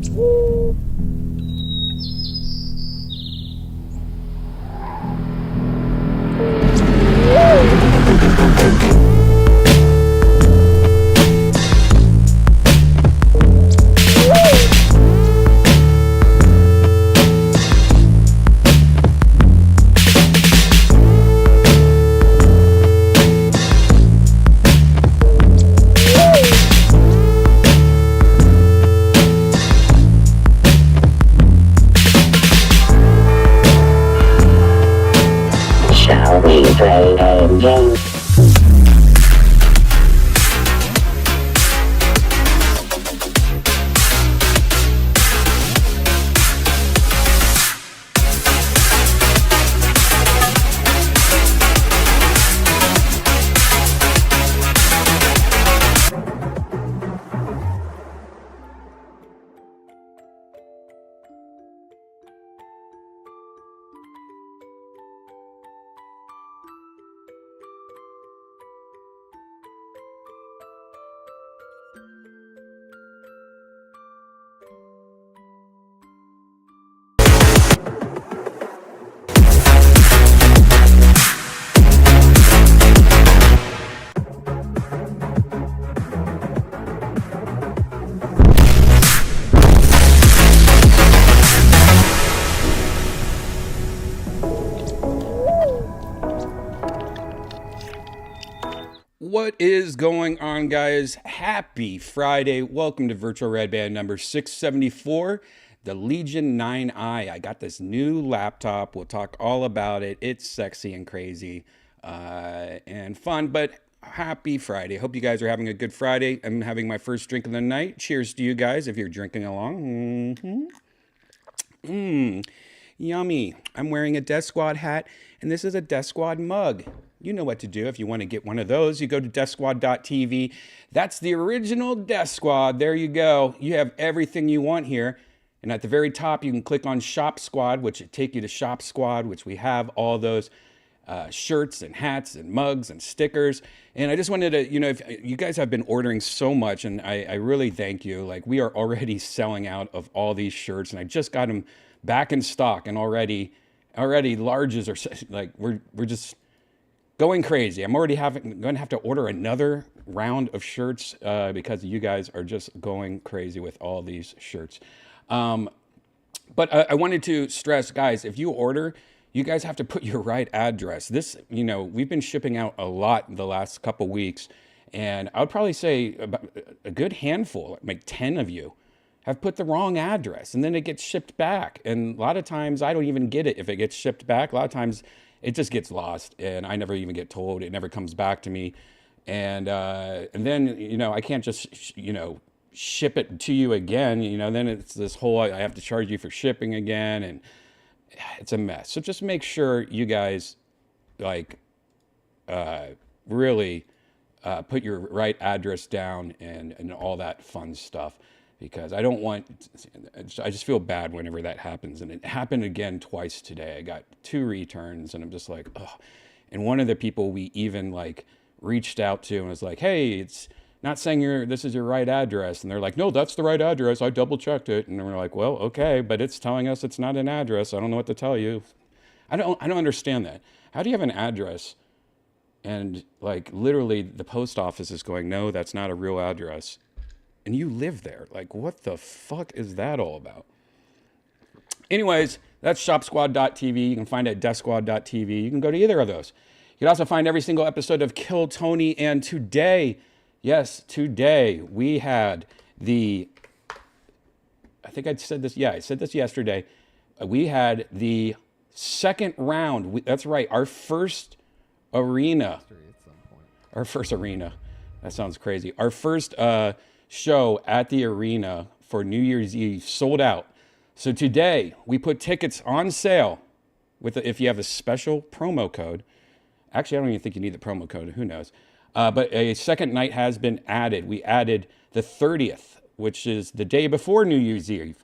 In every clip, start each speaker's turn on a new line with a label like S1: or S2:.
S1: Shall we play a game?
S2: What is going on, guys? Happy Friday. Welcome to Virtual Redban number 674, the Legion 9i. I got this new laptop. We'll talk all about it. It's sexy and crazy and fun, but happy Friday. Hope you guys are having a good Friday. I'm having my first drink of the night. Cheers to you guys if you're drinking along. Yummy. I'm wearing a Death Squad hat, and this is a Death Squad mug. You know what to do if you want to get one of those. You go to deathsquad.tv. That's the original Death Squad. There you go. You have everything you want here. And at the very top, you can click on Shop Squad, which will take you to Shop Squad, which we have all those shirts and hats and mugs and stickers. And I just wanted to, if you guys have been ordering so much, and I really thank you. Like, we are already selling out of all these shirts, and I just got them back in stock, and already larges are like, we're just going crazy. I'm already going to have to order another round of shirts because you guys are just going crazy with all these shirts. But I wanted to stress, guys, if you order, you guys have to put your right address. This, we've been shipping out a lot the last couple weeks, and I would probably say about a good handful, like 10 of you, have put the wrong address, and then it gets shipped back. And a lot of times I don't even get it if it gets shipped back. A lot of times it just gets lost, and I never even get told. It never comes back to me. And then, I can't just, ship it to you again. Then it's this whole, I have to charge you for shipping again, and it's a mess. So just make sure you guys, really put your right address down and all that fun stuff. Because I just feel bad whenever that happens. And it happened again twice today. I got 2 returns, and I'm just like, ugh. And one of the people we even reached out to and was like, hey, it's not saying this is your right address. And they're like, no, that's the right address. I double checked it. And we're like, well, okay, but it's telling us it's not an address. I don't know what to tell you. I don't understand that. How do you have an address and literally the post office is going, no, that's not a real address, and you live there? What the fuck is that all about? Anyways, that's shopsquad.tv. You can find it at deathsquad.tv. You can go to either of those. You can also find every single episode of Kill Tony. And today, yes, today, we had I think I said this yesterday. We had the second round. That's right, our first arena. Our first arena. That sounds crazy. Our first show at the arena for New Year's Eve sold out. So today we put tickets on sale if you have a special promo code. Actually, I don't even think you need the promo code. Who knows? But a second night has been added. We added the 30th, which is the day before New Year's Eve,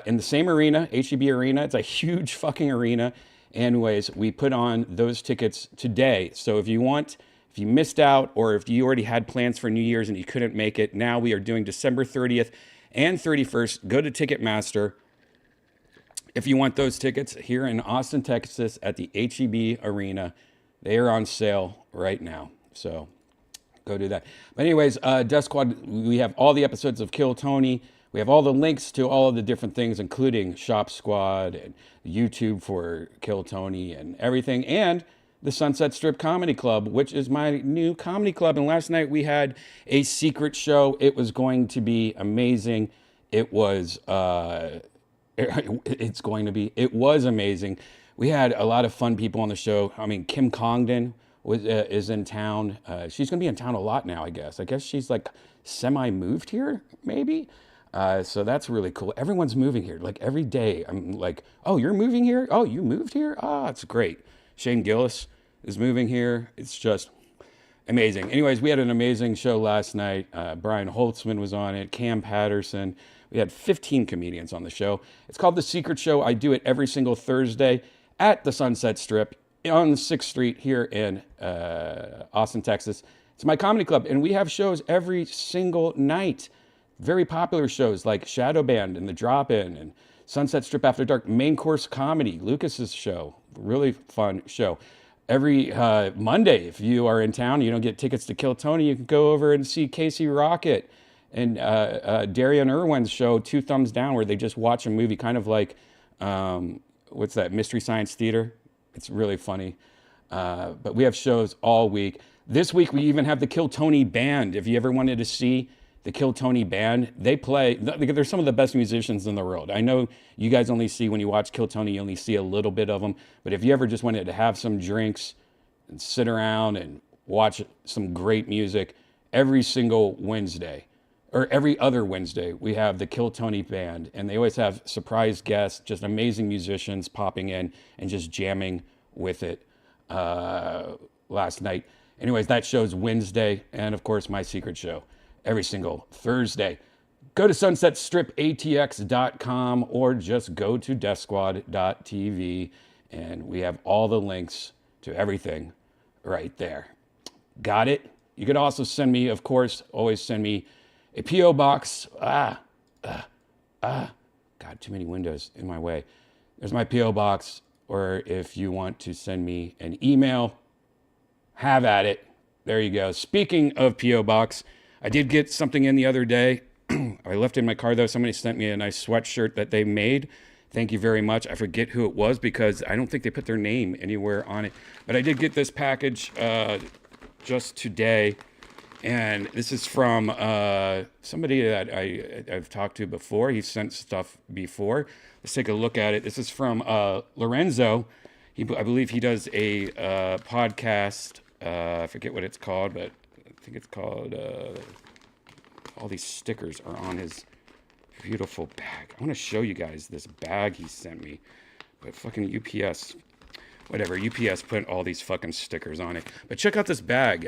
S2: in the same arena, HEB Arena. It's a huge fucking arena. Anyways, we put on those tickets today. So if you missed out, or if you already had plans for New Year's and you couldn't make it, now we are doing December 30th and 31st. Go to Ticketmaster. If you want those tickets here in Austin, Texas at the HEB Arena, they are on sale right now. So go do that. But anyways, Death Squad, we have all the episodes of Kill Tony. We have all the links to all of the different things, including Shop Squad and YouTube for Kill Tony and everything. And the Sunset Strip Comedy Club, which is my new comedy club. And last night we had a secret show. It was going to be amazing. It was amazing. We had a lot of fun people on the show. I mean, Kim Congdon is in town. She's going to be in town a lot now, I guess. I guess she's like semi-moved here, maybe. So that's really cool. Everyone's moving here. Like every day, I'm like, oh, you're moving here? Oh, you moved here? Oh, it's great. Shane Gillis is moving here. It's just amazing. Anyways, we had an amazing show last night. Brian Holtzman was on it. Cam Patterson. We had 15 comedians on the show. It's called The Secret Show. I do it every single Thursday at the Sunset Strip on 6th Street here in Austin, Texas. It's my comedy club, and we have shows every single night. Very popular shows like Shadow Band and The Drop-In and Sunset Strip After Dark, Main Course Comedy, Lucas's show. Really fun show. Every Monday, if you are in town, you don't get tickets to Kill Tony, you can go over and see Casey Rocket and Darian Irwin's show, Two Thumbs Down, where they just watch a movie, kind of like, what's that, Mystery Science Theater? It's really funny. But we have shows all week. This week, we even have the Kill Tony Band. If you ever wanted to see the Kill Tony Band, they play, they're some of the best musicians in the world. I know you guys only see, when you watch Kill Tony, you only see a little bit of them. But if you ever just wanted to have some drinks and sit around and watch some great music, every single Wednesday, or every other Wednesday, we have the Kill Tony Band. And they always have surprise guests, just amazing musicians popping in and just jamming with it last night. Anyways, that show's Wednesday. And of course, my secret show every single Thursday. Go to sunsetstripatx.com or just go to deathsquad.tv, and we have all the links to everything right there. Got it? You could also send me, of course, always send me a P.O. box. God, too many windows in my way. There's my P.O. box, or if you want to send me an email, have at it. There you go. Speaking of P.O. box, I did get something in the other day. I left it in my car, though. Somebody sent me a nice sweatshirt that they made. Thank you very much. I forget who it was because I don't think they put their name anywhere on it. But I did get this package just today. And this is from somebody that I've talked to before. He sent stuff before. Let's take a look at it. This is from Lorenzo. I believe he does a podcast. I forget what it's called, but I think it's called, all these stickers are on his beautiful bag. I want to show you guys this bag he sent me, but fucking UPS, whatever, UPS put all these fucking stickers on it. But check out this bag.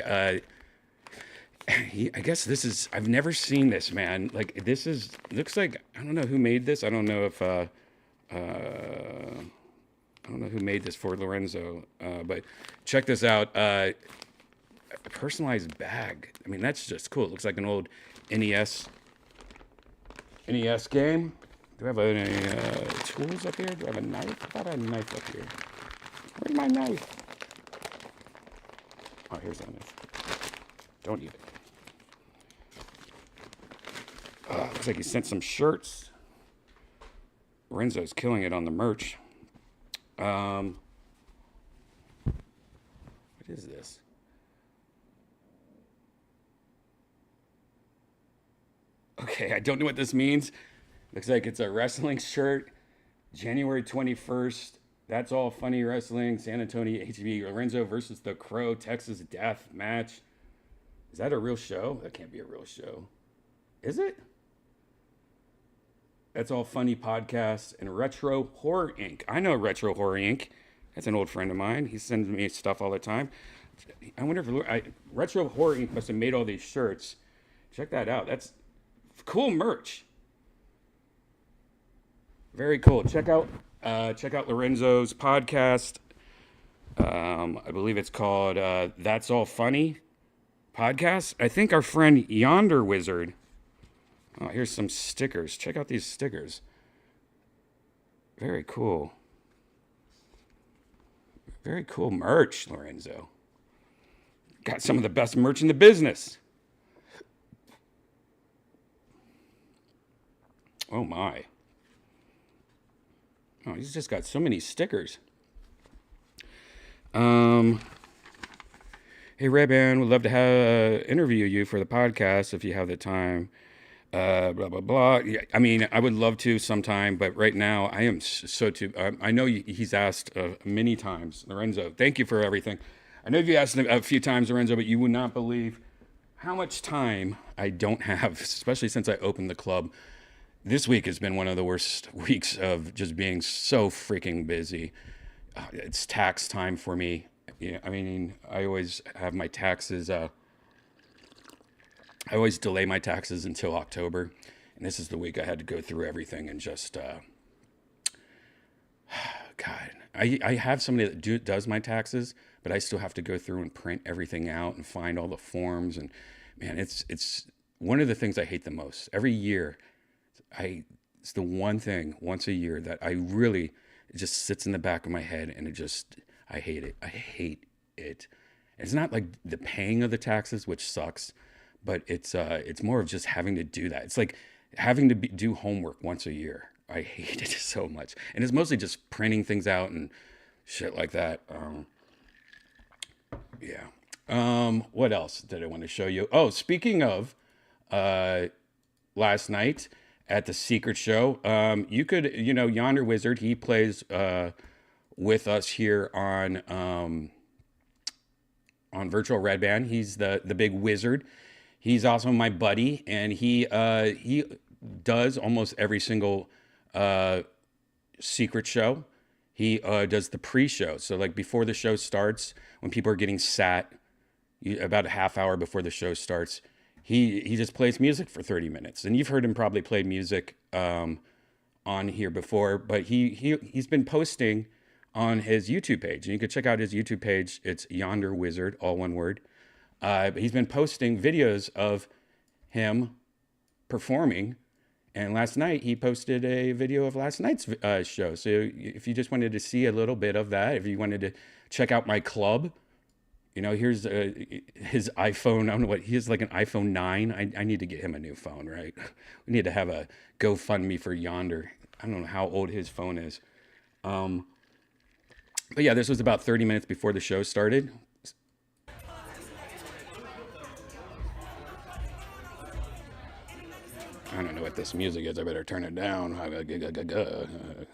S2: I guess this is, I've never seen this, man. Like, this is, looks like, I don't know who made this. I don't know if, I don't know who made this for Lorenzo, but check this out. A personalized bag. I mean, that's just cool. It looks like an old NES game. Do I have any tools up here? Do I have a knife? I thought I had a knife up here. Where's my knife? Oh, here's that knife. Don't eat it. Looks like he sent some shirts. Lorenzo's killing it on the merch. What is this? Okay, I don't know what this means. Looks like it's a wrestling shirt. January 21st. That's All Funny Wrestling. San Antonio HB. Lorenzo versus the Crow. Texas Death Match. Is that a real show? That can't be a real show. Is it? That's All Funny Podcast and Retro Horror Inc. I know Retro Horror Inc. That's an old friend of mine. He sends me stuff all the time. I wonder if Retro Horror Inc. must have made all these shirts. Check that out. That's cool merch. Very cool. Check out Lorenzo's podcast. I believe it's called That's All Funny Podcast. I think our friend Yonder Wizard Oh, here's some stickers. Check out these stickers. Very cool. Very cool merch, Lorenzo. Got some of the best merch in the business. Oh my. Oh, he's just got so many stickers. Hey, Redban, would love to have interview you for the podcast if you have the time. Blah, blah, blah. Yeah, I mean, I would love to sometime, but right now I am so too. I know he's asked many times, Lorenzo. Thank you for everything. I know you asked a few times, Lorenzo, but you would not believe how much time I don't have, especially since I opened the club. This week has been one of the worst weeks of just being so freaking busy. It's tax time for me. Yeah, I mean, I always have my taxes. I always delay my taxes until October, and this is the week I had to go through everything and just, God, I have somebody that does my taxes, but I still have to go through and print everything out and find all the forms, and man, it's one of the things I hate the most. Every year, it's the one thing once a year that I really, it just sits in the back of my head, and I hate it. I hate it. It's not like the paying of the taxes, which sucks, but it's more of just having to do that. It's like having to do homework once a year. I hate it so much, and it's mostly just printing things out and shit like that. Yeah. What else did I want to show you? Oh, speaking of, last night at the Secret Show, you could, Yonder Wizard, he plays with us here on Virtual Redban. He's the big wizard. He's also my buddy, and he does almost every single Secret Show. He does the pre-show. So like before the show starts, when people are getting sat, about a half hour before the show starts, he just plays music for 30 minutes. And you've heard him probably play music on here before, but he's been posting on his YouTube page. And you can check out his YouTube page. It's Yonder Wizard, all one word. But he's been posting videos of him performing. And last night he posted a video of last night's show. So if you just wanted to see a little bit of that, if you wanted to check out my club, here's his iPhone. I don't know he has like an iPhone 9. I need to get him a new phone, right? We need to have a GoFundMe for Yonder. I don't know how old his phone is. But yeah, this was about 30 minutes before the show started. I don't know what this music is. I better turn it down.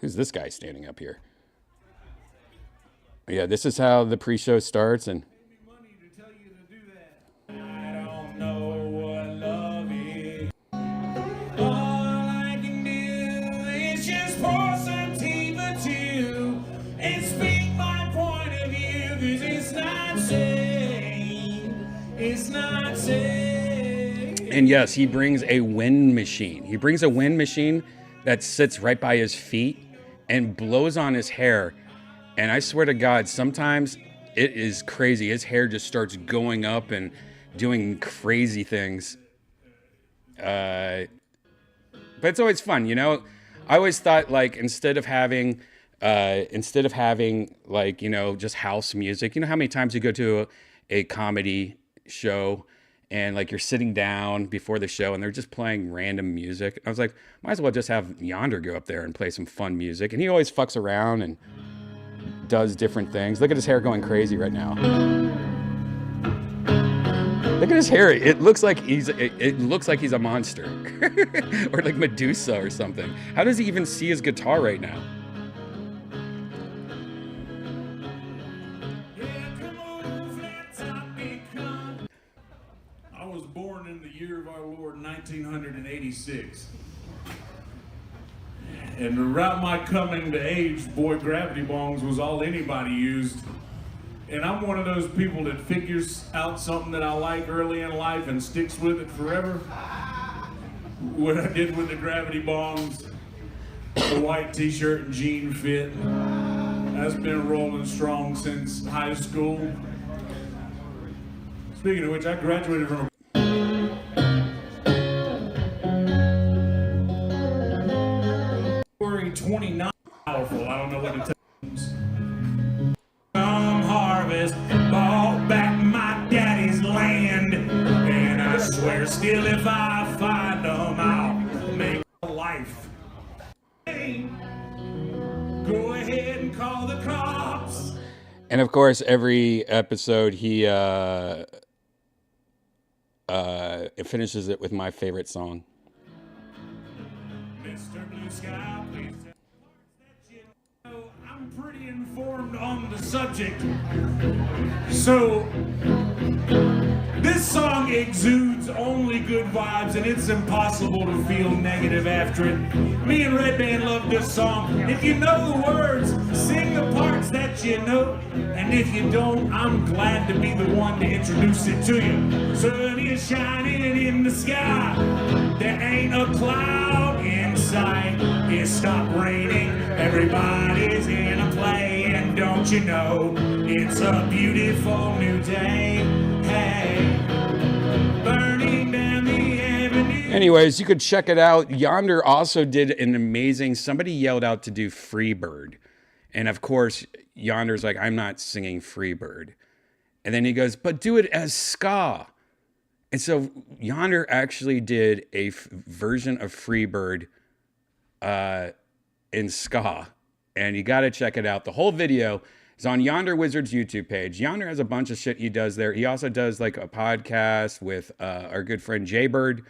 S2: Who's this guy standing up here? Yeah, this is how the pre-show starts, and And yes, he brings a wind machine. He brings a wind machine that sits right by his feet and blows on his hair. And I swear to God, sometimes it is crazy. His hair just starts going up and doing crazy things. But it's always fun, I always thought like instead of having like, just house music, how many times you go to a comedy show and like you're sitting down before the show and they're just playing random music. I was like, might as well just have Yonder go up there and play some fun music. And he always fucks around and does different things. Look at his hair going crazy right now. Look at his hair. It looks like he's a monster or like Medusa or something. How does he even see his guitar right now?
S3: I was born in the year of our Lord 1986. And around my coming to age, boy, gravity bongs was all anybody used. And I'm one of those people that figures out something that I like early in life and sticks with it forever. What I did with the gravity bongs, the white t-shirt and jean fit, that's been rolling strong since high school. Speaking of which, I graduated from 29 powerful. I don't know what it takes. Come harvest, bought back my daddy's land. And I swear still if I find them, I'll make a life. Hey, go ahead and call the cops.
S2: And of course, every episode he it finishes it with my favorite song.
S3: Mr. Blue Sky, please tell that you know I'm pretty informed on the subject. So, this song exudes only good vibes, and it's impossible to feel negative after it. Me and Redban love this song. If you know the words, sing the parts that you know. And if you don't, I'm glad to be the one to introduce it to you. Sun is shining in the sky. There ain't a cloud in sight. It stopped raining. Everybody's in a play. And don't you know, it's a beautiful new day. Hey, burning down the avenue.
S2: Anyways, you could check it out. Yonder also did an amazing, somebody yelled out to do Freebird. And of course, Yonder's like, I'm not singing Freebird. And then he goes, but do it as ska. And so Yonder actually did a version of Freebird in ska. And you got to check it out. The whole video is on Yonder Wizard's YouTube page. Yonder has a bunch of shit he does there. He also does like a podcast with our good friend Jaybird,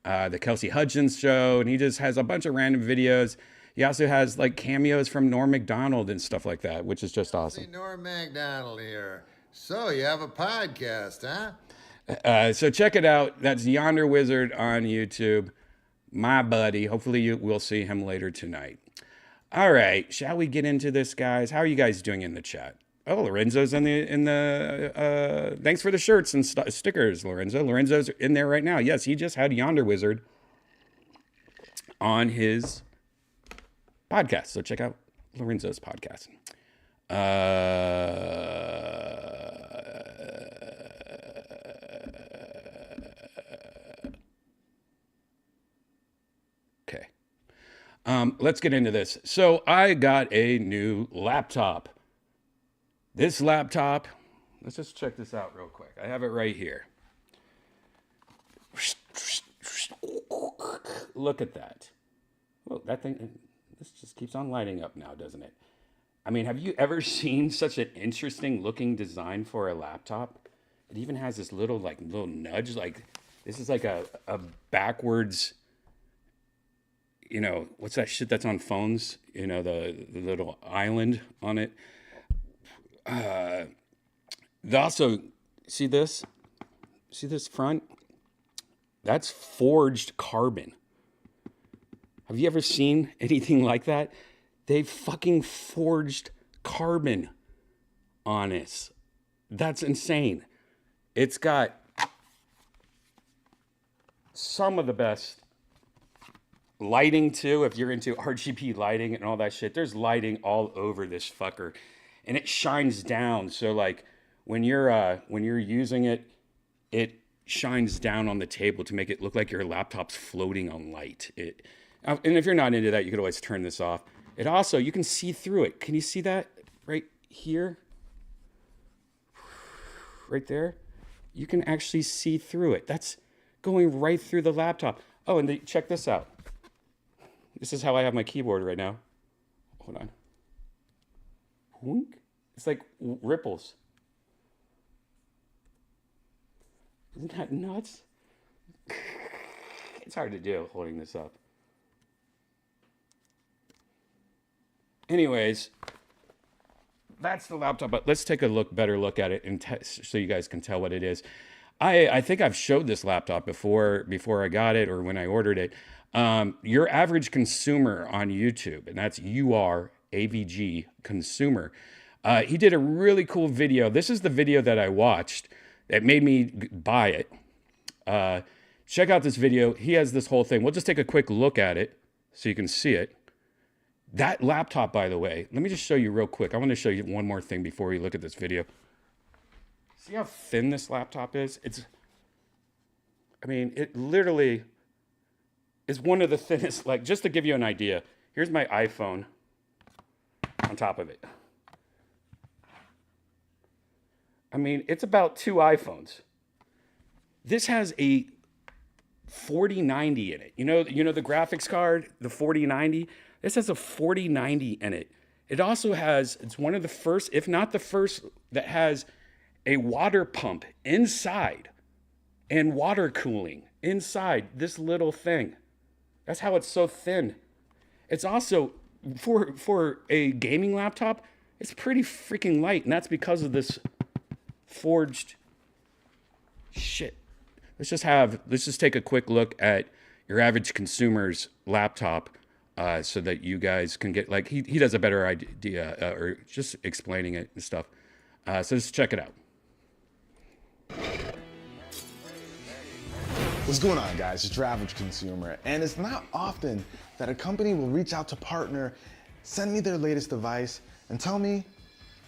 S2: the Kelsey Hudgens show. And he just has a bunch of random videos. He also has like cameos from Norm Macdonald and stuff like that, which is just awesome.
S4: Norm Macdonald here. So you have a podcast, huh?
S2: So check it out. That's Yonder Wizard on YouTube. My buddy. Hopefully you will see him later tonight. All right, shall we get into this, guys? How are you guys doing in the chat? Oh, Lorenzo's in the thanks for the shirts and stickers, Lorenzo. Lorenzo's in there right now. Yes, he just had Yonder Wizard on his podcast. So check out Lorenzo's podcast. Okay. Let's get into this. So I got a new laptop. This laptop, let's just check this out real quick. I have it right here. Look at that. Well, that thing, this just keeps on lighting up now, doesn't it? I mean, have you ever seen such an interesting looking design for a laptop? It even has this little nudge, like this is like a backwards, you know, what's that shit that's on phones? You know, the little island on it. Also, see this? See this front? That's forged carbon. Have you ever seen anything like that? They've fucking forged carbon on it. That's insane. It's got some of the best lighting too. If you're into RGB lighting and all that shit, there's lighting all over this fucker, and it shines down. So like when you're using it, it shines down on the table to make it look like your laptop's floating on light. And if you're not into that, you could always turn this off. It also, you can see through it. Can you see that right here? Right there? You can actually see through it. That's going right through the laptop. Oh, and check this out. This is how I have my keyboard right now. Hold on. Whoink. It's like ripples. Isn't that nuts? It's hard to do holding this up. Anyways, that's the laptop, but let's take a better look at it and so you guys can tell what it is. I think I've showed this laptop before I got it or when I ordered it. Your average consumer on YouTube, and that's URAVG consumer. He did a really cool video. This is the video that I watched that made me buy it. Check out this video. He has this whole thing. We'll just take a quick look at it so you can see it. That laptop, by the way, let me just show you real quick. I want to show you one more thing before we look at this video. See how thin this laptop is? It literally is one of the thinnest, like just to give you an idea, Here's my iPhone on top of it. I mean, it's about 2 iPhones. This has a 4090 in it. You know the graphics card, the 4090? This has a 4090 in it. It also has, it's one of the first, if not the first, that has a water pump inside and water cooling inside this little thing. That's how it's so thin. It's also, for a gaming laptop, it's pretty freaking light, and that's because of this forged shit. Let's just take a quick look at your average consumer's laptop, so that you guys can get, like, he does a better idea, or just explaining it and stuff. So let's check it out.
S5: What's going on, guys? It's your average consumer, and it's not often that a company will reach out to partner, send me their latest device, and tell me,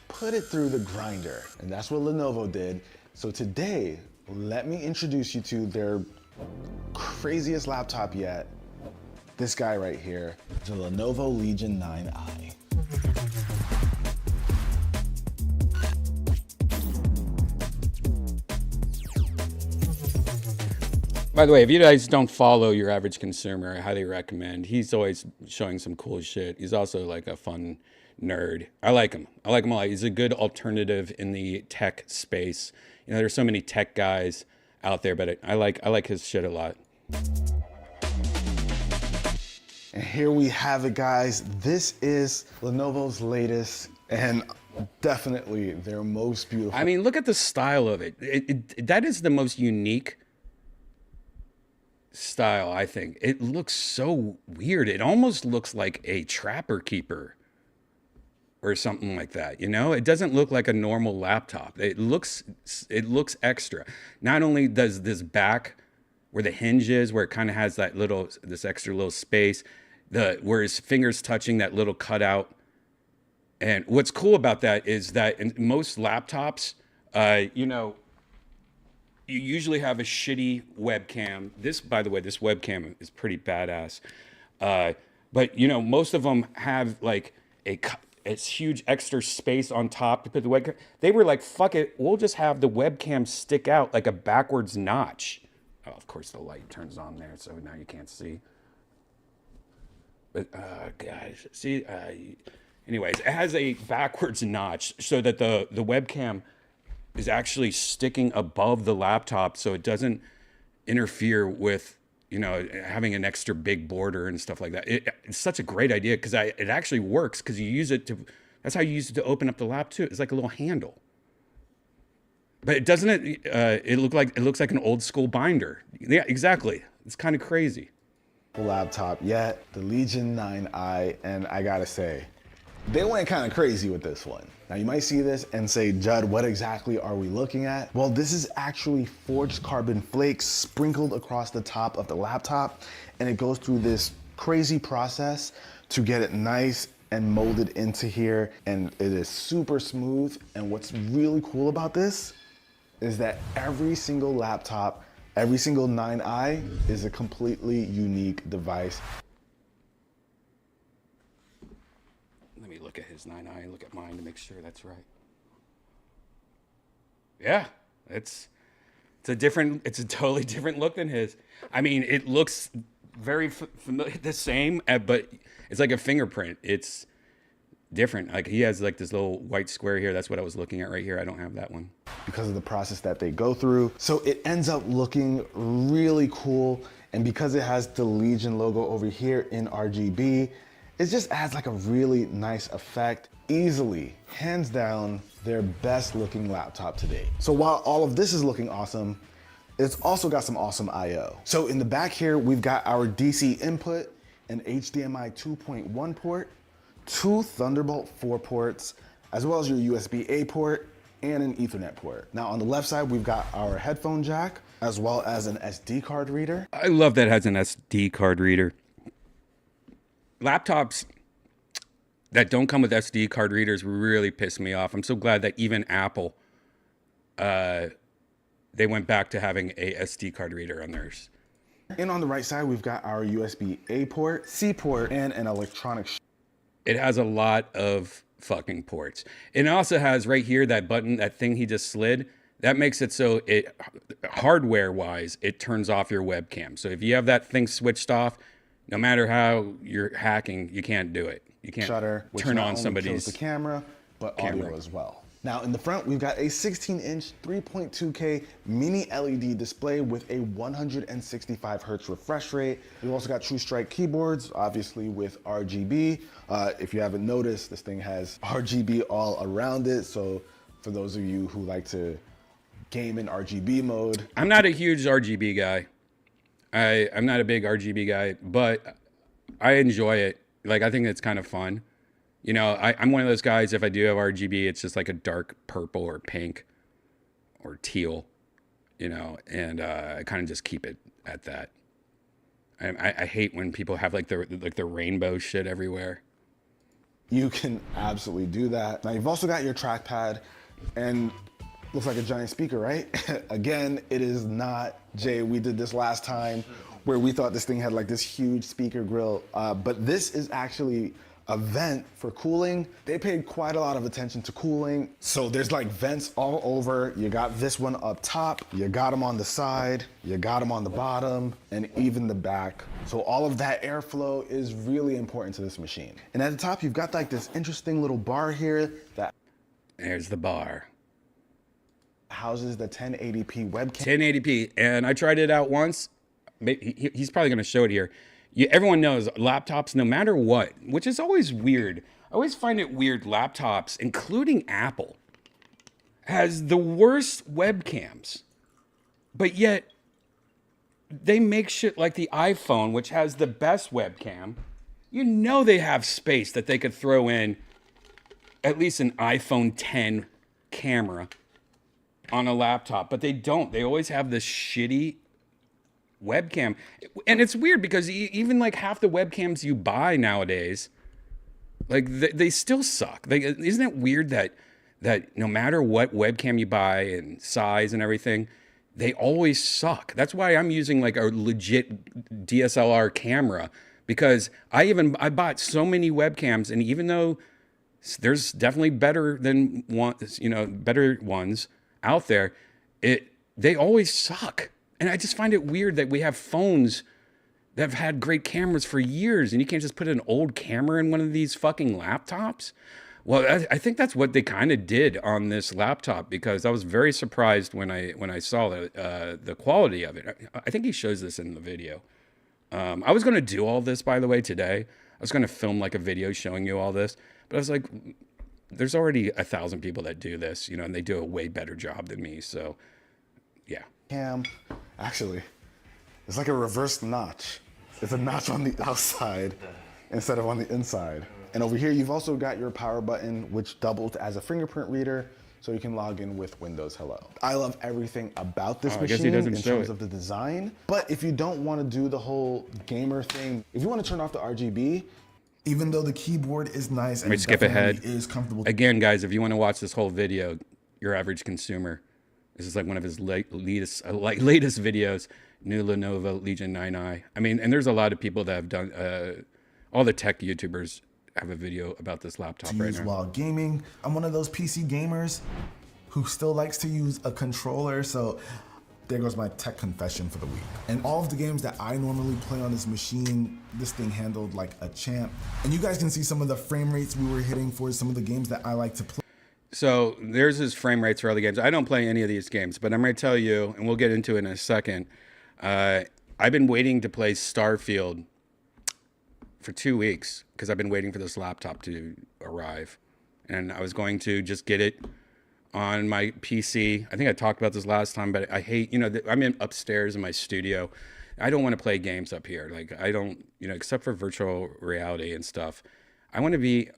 S5: put it through the grinder. And that's what Lenovo did. So today, let me introduce you to their craziest laptop yet. This guy right here, the Lenovo Legion 9i.
S2: By the way, if you guys don't follow your average consumer, I highly recommend. He's always showing some cool shit. He's also like a fun nerd. I like him. I like him a lot. He's a good alternative in the tech space. You know, there's so many tech guys out there, but I like his shit a lot.
S5: And here we have it, guys. This is Lenovo's latest and definitely their most beautiful.
S2: I mean, look at the style of it. That is the most unique style, I think. It looks so weird. It almost looks like a Trapper Keeper or something like that. You know, it doesn't look like a normal laptop. It looks extra. Not only does this back where the hinge is, where it kind of has this extra little space, where his fingers touching that little cutout. And what's cool about that is that in most laptops, you usually have a shitty webcam. This, by the way, this webcam is pretty badass. But you know, most of them have like it's huge extra space on top to put the webcam. They were like, fuck it, we'll just have the webcam stick out like a backwards notch. Oh, of course the light turns on there, so now you can't see. But guys, see, anyways, it has a backwards notch so that the webcam is actually sticking above the laptop, so it doesn't interfere with, you know, having an extra big border and stuff like that. It's such a great idea because it actually works because you use it to. That's how you use it to open up the lap too. It's like a little handle. But it doesn't. It looks like an old school binder. Yeah, exactly. It's kind of crazy.
S5: Laptop yet, the Legion 9i, and I gotta say, they went kind of crazy with this one. Now you might see this and say, Judd, what exactly are we looking at? Well, this is actually forged carbon flakes sprinkled across the top of the laptop, and it goes through this crazy process to get it nice and molded into here, and it is super smooth. And what's really cool about this is that every single laptop, every single 9i is a completely unique device.
S2: Let me look at his 9i and look at mine to make sure that's right. Yeah, it's a totally different look than his. I mean, it looks very familiar, the same, but it's like a fingerprint. It's different. Like he has like this little white square here. That's what I was looking at right here. I don't have that one.
S5: Because of the process that they go through. So it ends up looking really cool. And because it has the Legion logo over here in RGB, it just adds like a really nice effect. Easily, hands down, their best looking laptop to date. So while all of this is looking awesome, it's also got some awesome I/O. So in the back here, we've got our DC input, an HDMI 2.1 port, 2 Thunderbolt 4 ports, as well as your USB-A port and an Ethernet port. Now on the left side, we've got our headphone jack, as well as an SD card reader.
S2: I love that it has an SD card reader. Laptops that don't come with SD card readers really piss me off. I'm so glad that even Apple, they went back to having a SD card reader on theirs.
S5: And on the right side, we've got our USB-A port, C port, and an electronic.
S2: It has a lot of fucking ports. It also has right here that button, that thing he just slid. That makes it so it, hardware-wise, it turns off your webcam. So if you have that thing switched off, no matter how you're hacking, you can't do it. You can't
S5: Shutter, which
S2: turn
S5: not
S2: on
S5: only
S2: somebody's
S5: kills the camera, but
S2: camera.
S5: audio as well. Now in the front, we've got a 16-inch 3.2K mini LED display with a 165 hertz refresh rate. We've also got True Strike keyboards, obviously with RGB. If you haven't noticed, this thing has RGB all around it. So for those of you who like to game in RGB mode.
S2: I'm not a huge RGB guy. I'm not a big RGB guy, but I enjoy it. Like, I think it's kind of fun. You know, I'm one of those guys, if I do have RGB, it's just like a dark purple or pink or teal, you know, and I kind of just keep it at that. I hate when people have like the rainbow shit everywhere.
S5: You can absolutely do that. Now you've also got your trackpad and looks like a giant speaker, right? Again, it is not, Jay, we did this last time where we thought this thing had like this huge speaker grill, but this is actually a vent for cooling. They paid quite a lot of attention to cooling. So there's like vents all over. You got this one up top, you got them on the side, you got them on the bottom, and even the back. So all of that airflow is really important to this machine. And at the top, you've got like this interesting little bar here that
S2: There's the bar.
S5: houses the 1080p webcam.
S2: 1080p, and I tried it out once. He's probably going to show it here. Everyone knows laptops, no matter what, which is always weird. I always find it weird. Laptops, including Apple, has the worst webcams, but yet they make shit like the iPhone, which has the best webcam. You know they have space that they could throw in at least an iPhone 10 camera on a laptop, but they don't. They always have this shitty webcam. And it's weird because even like half the webcams you buy nowadays, like they still suck. Isn't it weird that no matter what webcam you buy and size and everything, they always suck. That's why I'm using like a legit DSLR camera, because I bought so many webcams, and even though there's definitely better ones out there, they always suck. And I just find it weird that we have phones that have had great cameras for years, and you can't just put an old camera in one of these fucking laptops. Well, I think that's what they kind of did on this laptop, because I was very surprised when I saw the quality of it. I think he shows this in the video. I was going to do all this, by the way, today. I was going to film like a video showing you all this, but I was like, there's already 1,000 people that do this, you know, and they do a way better job than me. So, yeah.
S5: Cam, actually, it's like a reverse notch. It's a notch on the outside instead of on the inside. And over here, you've also got your power button, which doubles as a fingerprint reader, so you can log in with Windows Hello. I love everything about this machine in terms of the design. But if you don't want to do the whole gamer thing, if you want to turn off the RGB, even though the keyboard is nice and
S2: skip ahead.
S5: Is comfortable.
S2: Again, guys, if you want to watch this whole video, your average consumer, this is like one of his latest videos, new Lenovo Legion 9i. I mean, and there's a lot of people that have done, all the tech YouTubers have a video about this laptop right now.
S6: While gaming, I'm one of those PC gamers who still likes to use a controller, so there goes my tech confession for the week. And all of the games that I normally play on this machine, this thing handled like a champ. And you guys can see some of the frame rates we were hitting for some of the games that I like to play.
S2: So there's his frame rates for other games. I don't play any of these games, but I'm going to tell you, and we'll get into it in a second, I've been waiting to play Starfield for 2 weeks because I've been waiting for this laptop to arrive. And I was going to just get it on my PC. I think I talked about this last time, but I hate, I'm upstairs in my studio. I don't want to play games up here. Like, I don't, except for virtual reality and stuff. I want to be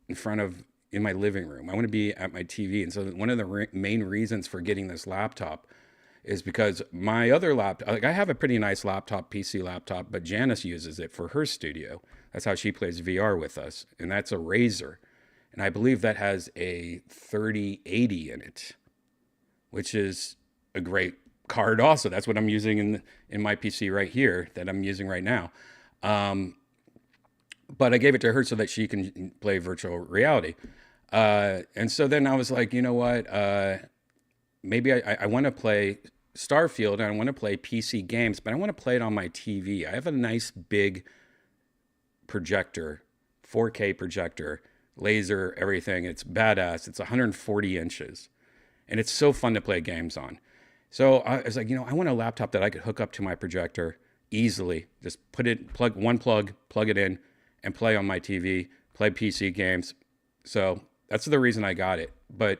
S2: in my living room. I want to be at my TV. And so one of the main reasons for getting this laptop is because my other laptop, like, I have a pretty nice laptop, PC laptop, but Janice uses it for her studio. That's how she plays VR with us. And that's a Razer. And I believe that has a 3080 in it, which is a great card also. That's what I'm using in my PC right here that I'm using right now. But I gave it to her so that she can play virtual reality. And so then I was like, you know what? Maybe I want to play Starfield and I want to play PC games, but I want to play it on my TV. I have a nice big projector, 4K projector, laser, everything. It's badass. It's 140 inches. And it's so fun to play games on. So I was like, I want a laptop that I could hook up to my projector easily. Just plug it in, and play on my TV, play PC games. So that's the reason I got it. But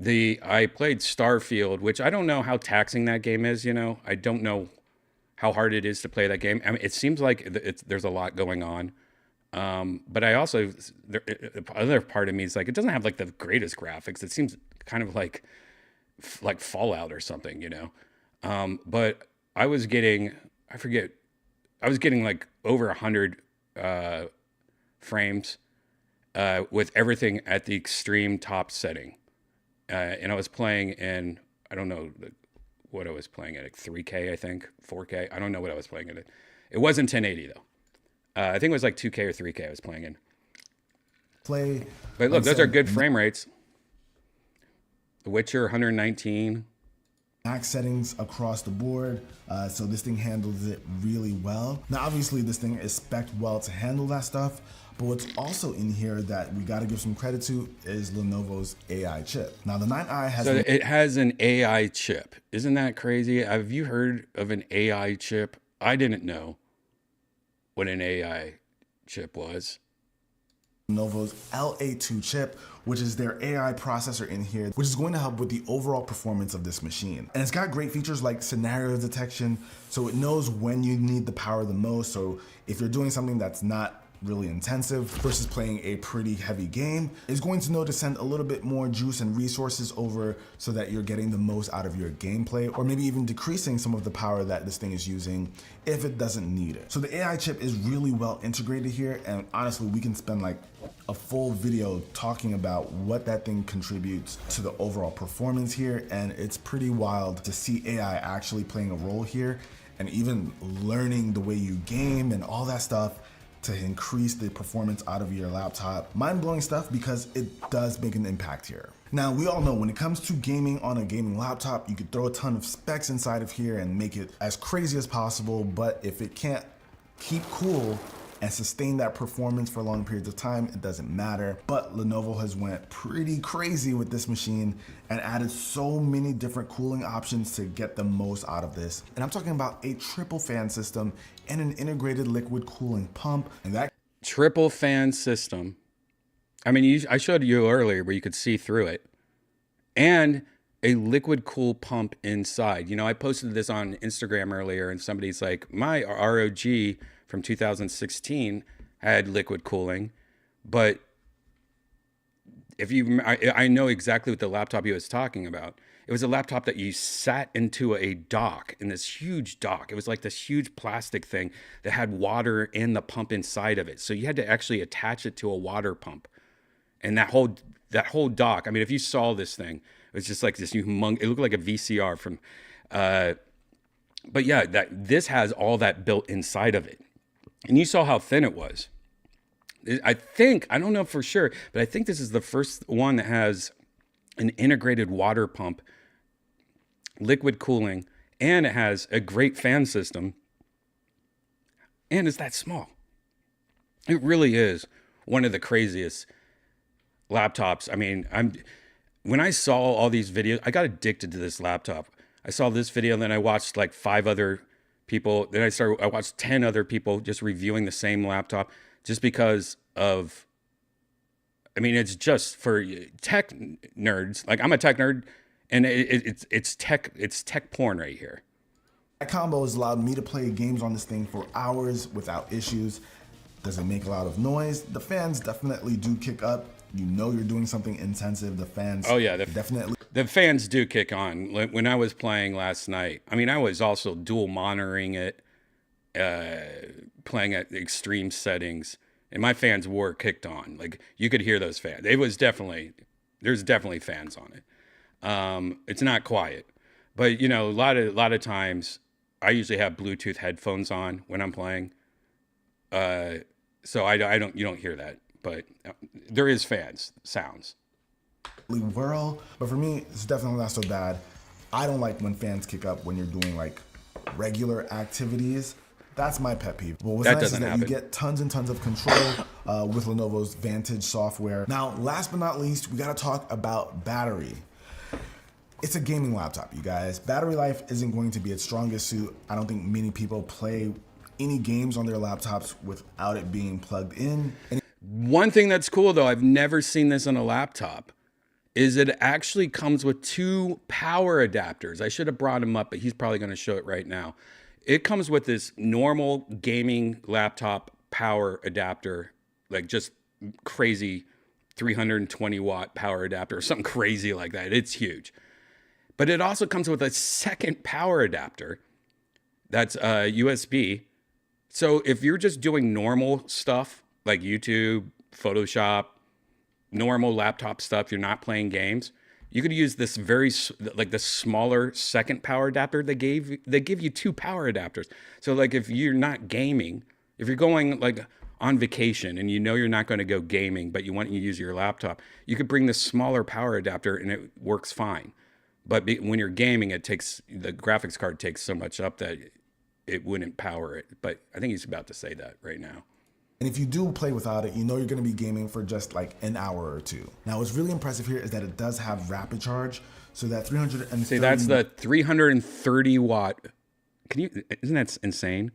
S2: I played Starfield, which I don't know how taxing that game is. I don't know how hard it is to play that game. I mean, it seems like there's a lot going on. But I also, the other part of me is like, it doesn't have like the greatest graphics. It seems kind of like Fallout or something, but I was getting like over 100 frames with everything at the extreme top setting. And I was playing in, I don't know what I was playing at, like 3K, I think, 4K. I don't know what I was playing at. It wasn't 1080 though. I think it was like 2K or 3K I was playing in. But look, those are good frame rates. The Witcher 119.
S6: Max settings across the board, so this thing handles it really well. Now obviously this thing is spec'd well to handle that stuff, but what's also in here that we gotta give some credit to is Lenovo's AI chip. Now the 9i has...
S2: So it has an AI chip. Isn't that crazy? Have you heard of an AI chip? I didn't know what an AI chip was.
S6: Lenovo's LA2 chip, which is their AI processor in here, which is going to help with the overall performance of this machine. And it's got great features like scenario detection, so it knows when you need the power the most. So if you're doing something that's not really intensive versus playing a pretty heavy game, it's going to know to send a little bit more juice and resources over so that you're getting the most out of your gameplay, or maybe even decreasing some of the power that this thing is using if it doesn't need it. So the AI chip is really well integrated here, and honestly we can spend like a full video talking about what that thing contributes to the overall performance here, and it's pretty wild to see AI actually playing a role here and even learning the way you game and all that stuff to increase the performance out of your laptop. Mind-blowing stuff because it does make an impact here. Now, we all know when it comes to gaming on a gaming laptop, you could throw a ton of specs inside of here and make it as crazy as possible, but if it can't keep cool and sustain that performance for long periods of time, it doesn't matter. But Lenovo has went pretty crazy with this machine and added so many different cooling options to get the most out of this. And I'm talking about a triple fan system and an integrated liquid cooling pump. And that
S2: triple fan system. I mean, I showed you earlier where you could see through it, and a liquid cool pump inside. I posted this on Instagram earlier, and somebody's like, my ROG from 2016 had liquid cooling, but I know exactly what the laptop he was talking about. It was a laptop that you sat into a dock, in this huge dock. It was like this huge plastic thing that had water in the pump inside of it. So you had to actually attach it to a water pump. And that whole dock, I mean, if you saw this thing, it was just like this humongous, it looked like a VCR from, but yeah, this has all that built inside of it. And you saw how thin it was. I don't know for sure, but I think this is the first one that has an integrated water pump, liquid cooling, and it has a great fan system. And it's that small. It really is one of the craziest laptops. I mean, when I saw all these videos, I got addicted to this laptop. I saw this video, and then I watched like 5 other people. Then I watched 10 other people just reviewing the same laptop, just because of, I mean, it's just for tech nerds. Like, I'm a tech nerd, and it's tech porn right here.
S6: That combo has allowed me to play games on this thing for hours without issues. Does it make a lot of noise? The fans definitely do kick up. You're doing something intensive. The fans,
S2: oh yeah,
S6: definitely.
S2: The fans do kick on. When I was playing last night, I mean, I was also dual monitoring it, playing at extreme settings, and my fans were kicked on. Like, you could hear those fans. There's definitely fans on it. It's not quiet, But you know, a lot of times, I usually have Bluetooth headphones on when I'm playing, so I don't you don't hear that. But there is sounds.
S6: Whirl, but for me, it's definitely not so bad. I don't like when fans kick up when you're doing like regular activities. That's my pet peeve. Well, what's
S2: That
S6: nice is
S2: doesn't
S6: that
S2: happen.
S6: you get tons and tons of control with Lenovo's Vantage software. Now, last but not least, we gotta talk about battery. It's a gaming laptop, you guys. Battery life isn't going to be its strongest suit. I don't think many people play any games on their laptops without it being plugged in.
S2: One thing that's cool though, I've never seen this on a laptop, is it actually comes with 2 power adapters. I should have brought him up, but he's probably gonna show it right now. It comes with this normal gaming laptop power adapter, like just crazy 320 watt power adapter or something crazy like that. It's huge. But it also comes with a second power adapter that's USB. So if you're just doing normal stuff like YouTube, Photoshop, normal laptop stuff, you're not playing games, you could use this like the smaller second power adapter. They give you 2 power adapters. So like if you're not gaming, if you're going like on vacation and you know you're not going to go gaming, but you want to use your laptop, you could bring this smaller power adapter and it works fine. But when you're gaming, the graphics card takes so much up that it wouldn't power it. But I think he's about to say that right now.
S6: And if you do play without it, you know you're gonna be gaming for just like an hour or 2. Now, what's really impressive here is that it does have rapid charge. So that 330...
S2: See, that's the 330 watt. Isn't that insane?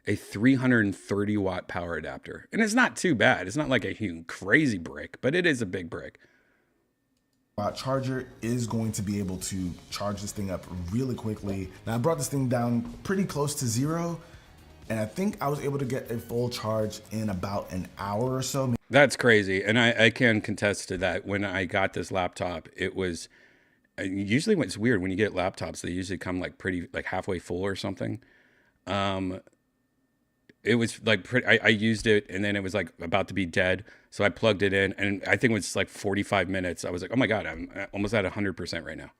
S2: A 330 watt power adapter. And it's not too bad. It's not like a huge crazy brick, but it is a big brick.
S6: Charger is going to be able to charge this thing up really quickly. Now, I brought this thing down pretty close to 0, and I think I was able to get a full charge in about an hour or so.
S2: That's crazy. And I can contest to that. When I got this laptop, it was usually it's weird when you get laptops, they usually come like pretty like halfway full or something. It was like I used it and then it was like about to be dead. So I plugged it in and I think it was like 45 minutes. I was like, oh my God, I'm almost at 100% right now.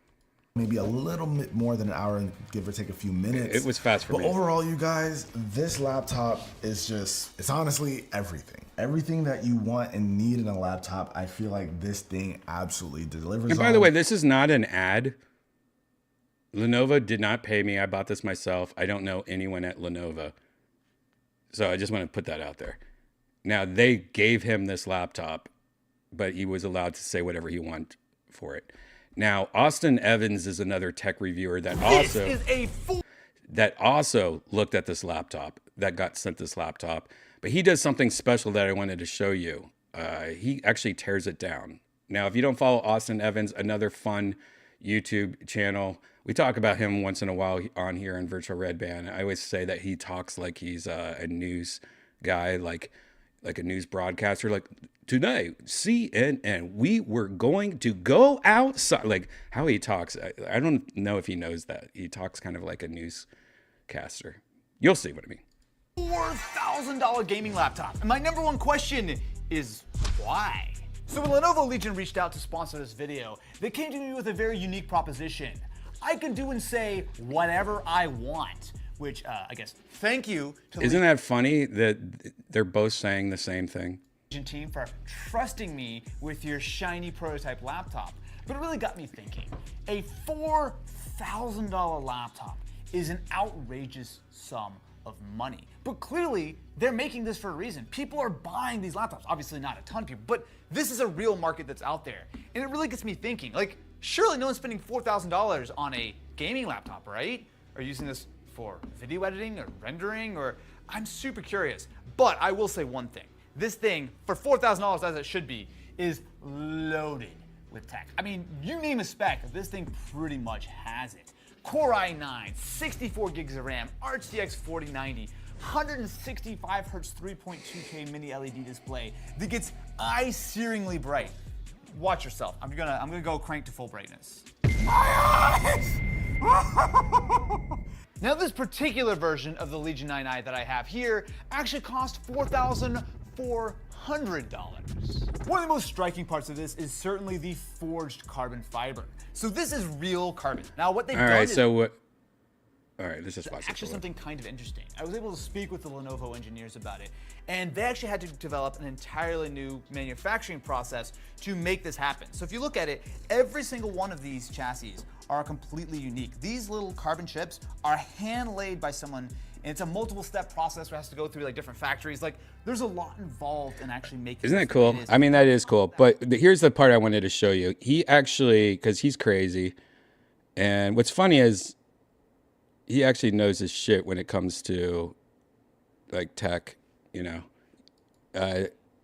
S6: Maybe a little bit more than an hour and give or take a few minutes.
S2: It was fast for me.
S6: But overall, you guys, this laptop is it's honestly everything. Everything that you want and need in a laptop, I feel like this thing absolutely delivers.
S2: And by the way, this is not an ad. Lenovo did not pay me. I bought this myself. I don't know anyone at Lenovo. So I just want to put that out there. Now, they gave him this laptop, but he was allowed to say whatever he wanted for it. Now, Austin Evans is another tech reviewer that also looked at this laptop, that got sent this laptop. But he does something special that I wanted to show you. He actually tears it down. Now, if you don't follow Austin Evans, another fun YouTube channel, we talk about him once in a while on here on Virtual Redban. I always say that he talks like he's a news guy, like a news broadcaster. Like, today, CNN, we were going to go outside. Like how he talks, I don't know if he knows that. He talks kind of like a newscaster. You'll see what I mean.
S7: $4,000 gaming laptop. And my number one question is why? So when Lenovo Legion reached out to sponsor this video, they came to me with a very unique proposition. I can do and say whatever I want, which I guess thank you to the
S2: Isn't that funny that they're both saying the same thing?
S7: Legion team for trusting me with your shiny prototype laptop. But it really got me thinking. A $4,000 laptop is an outrageous sum of money. But clearly, they're making this for a reason. People are buying these laptops. Obviously not a ton of people, but this is a real market that's out there. And it really gets me thinking, like, surely no one's spending $4,000 on a gaming laptop, right? Or using this for video editing or rendering, or I'm super curious. But I will say one thing. This thing, for $4,000 as it should be, is loaded with tech. I mean, you name a spec, this thing pretty much has it. Core i9, 64 gigs of RAM, RTX 4090, 165 Hz 3.2K mini LED display that gets eye-searingly bright. Watch yourself. I'm gonna go crank to full brightness. My eyes! Now, this particular version of the Legion 9i that I have here actually cost $4,400. $100. One of the most striking parts of this is certainly the forged carbon fiber. So this is real carbon. Now what they've
S2: All
S7: done
S2: right,
S7: is
S2: so what? All right, let's just watch
S7: actually
S2: this.
S7: something kind of interesting. I was able to speak with the Lenovo engineers about it, and they actually had to develop an entirely new manufacturing process to make this happen. So if you look at it, every single one of these chassis are completely unique. These little carbon chips are hand laid by someone, and it's a multiple step process where it has to go through like different factories. Like there's a lot involved in actually making
S2: Isn't
S7: this
S2: that cool?
S7: the way it is.
S2: I mean, that is cool. But here's the part I wanted to show you. He actually, because he's crazy, and what's funny is he actually knows his shit when it comes to like tech, you know.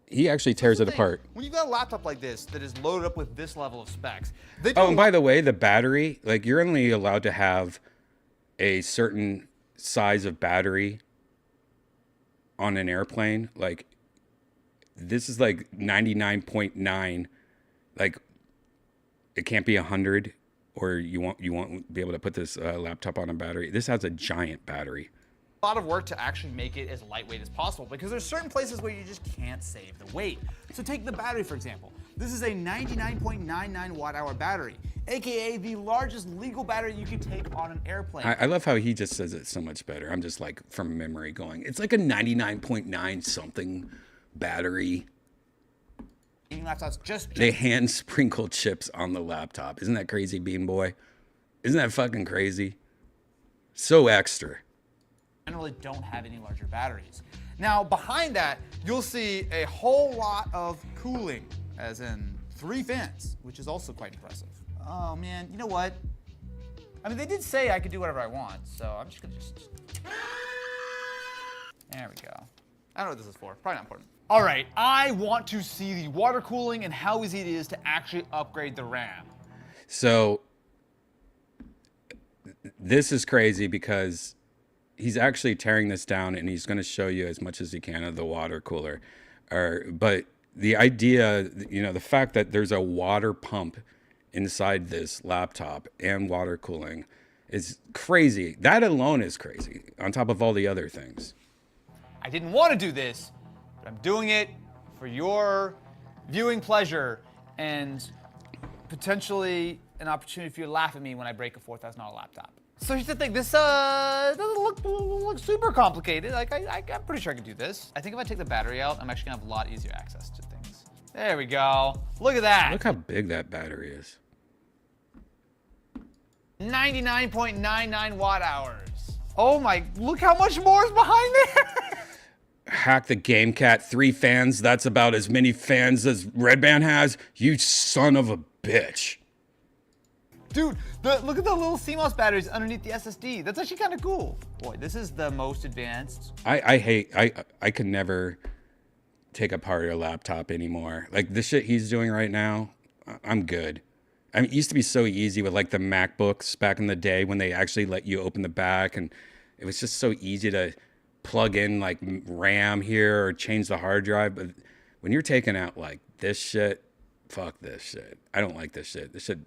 S2: He actually tears it apart.
S7: When you've got a laptop like this that is loaded up with this level of specs, they do
S2: Oh,
S7: a
S2: and by the way, the battery, like you're only allowed to have a certain size of battery on an airplane. Like this is like 99.9. Like it can't be 100, or you won't be able to put this laptop on a battery. This has a giant battery.
S7: a lot of work to actually make it as lightweight as possible because there's certain places where you just can't save the weight. So take the battery, for example. This is a 99.99 watt-hour battery, aka the largest legal battery you could take on an airplane.
S2: I love how he just says it so much better. I'm just like from memory going, it's like a 99.9 something battery.
S7: Laptops just
S2: They hand sprinkle chips on the laptop. Isn't that crazy, Bean Boy? Isn't that fucking crazy? So extra.
S7: generally don't have any larger batteries. Now behind that, you'll see a whole lot of cooling, as in 3 fans, which is also quite impressive. Oh man, you know what? I mean, they did say I could do whatever I want, so I'm just gonna There we go. I don't know what this is for, probably not important. All right, I want to see the water cooling and how easy it is to actually upgrade the RAM.
S2: So this is crazy because he's actually tearing this down and he's going to show you as much as he can of the water cooler. But the idea, you know, the fact that there's a water pump inside this laptop and water cooling is crazy. That alone is crazy on top of all the other things.
S7: I didn't want to do this, but I'm doing it for your viewing pleasure and potentially an opportunity for you to laugh at me when I break a $4,000 laptop. So here's the thing, this doesn't look super complicated. Like I'm pretty sure I can do this. I think if I take the battery out, I'm actually gonna have a lot easier access to things. There we go. Look at that.
S2: Look how big that battery is.
S7: 99.99 watt hours. Oh my, look how much more is behind there.
S2: Hack the Game Cat 3 fans. That's about as many fans as Redban has. You son of a bitch.
S7: Dude, look at the little CMOS batteries underneath the SSD. That's actually kind of cool. Boy, this is the most advanced.
S2: I could never take apart a laptop anymore. Like the shit he's doing right now, I'm good. I mean, it used to be so easy with like the MacBooks back in the day when they actually let you open the back, and it was just so easy to plug in like RAM here or change the hard drive. But when you're taking out like this shit, fuck this shit. I don't like this shit. This shit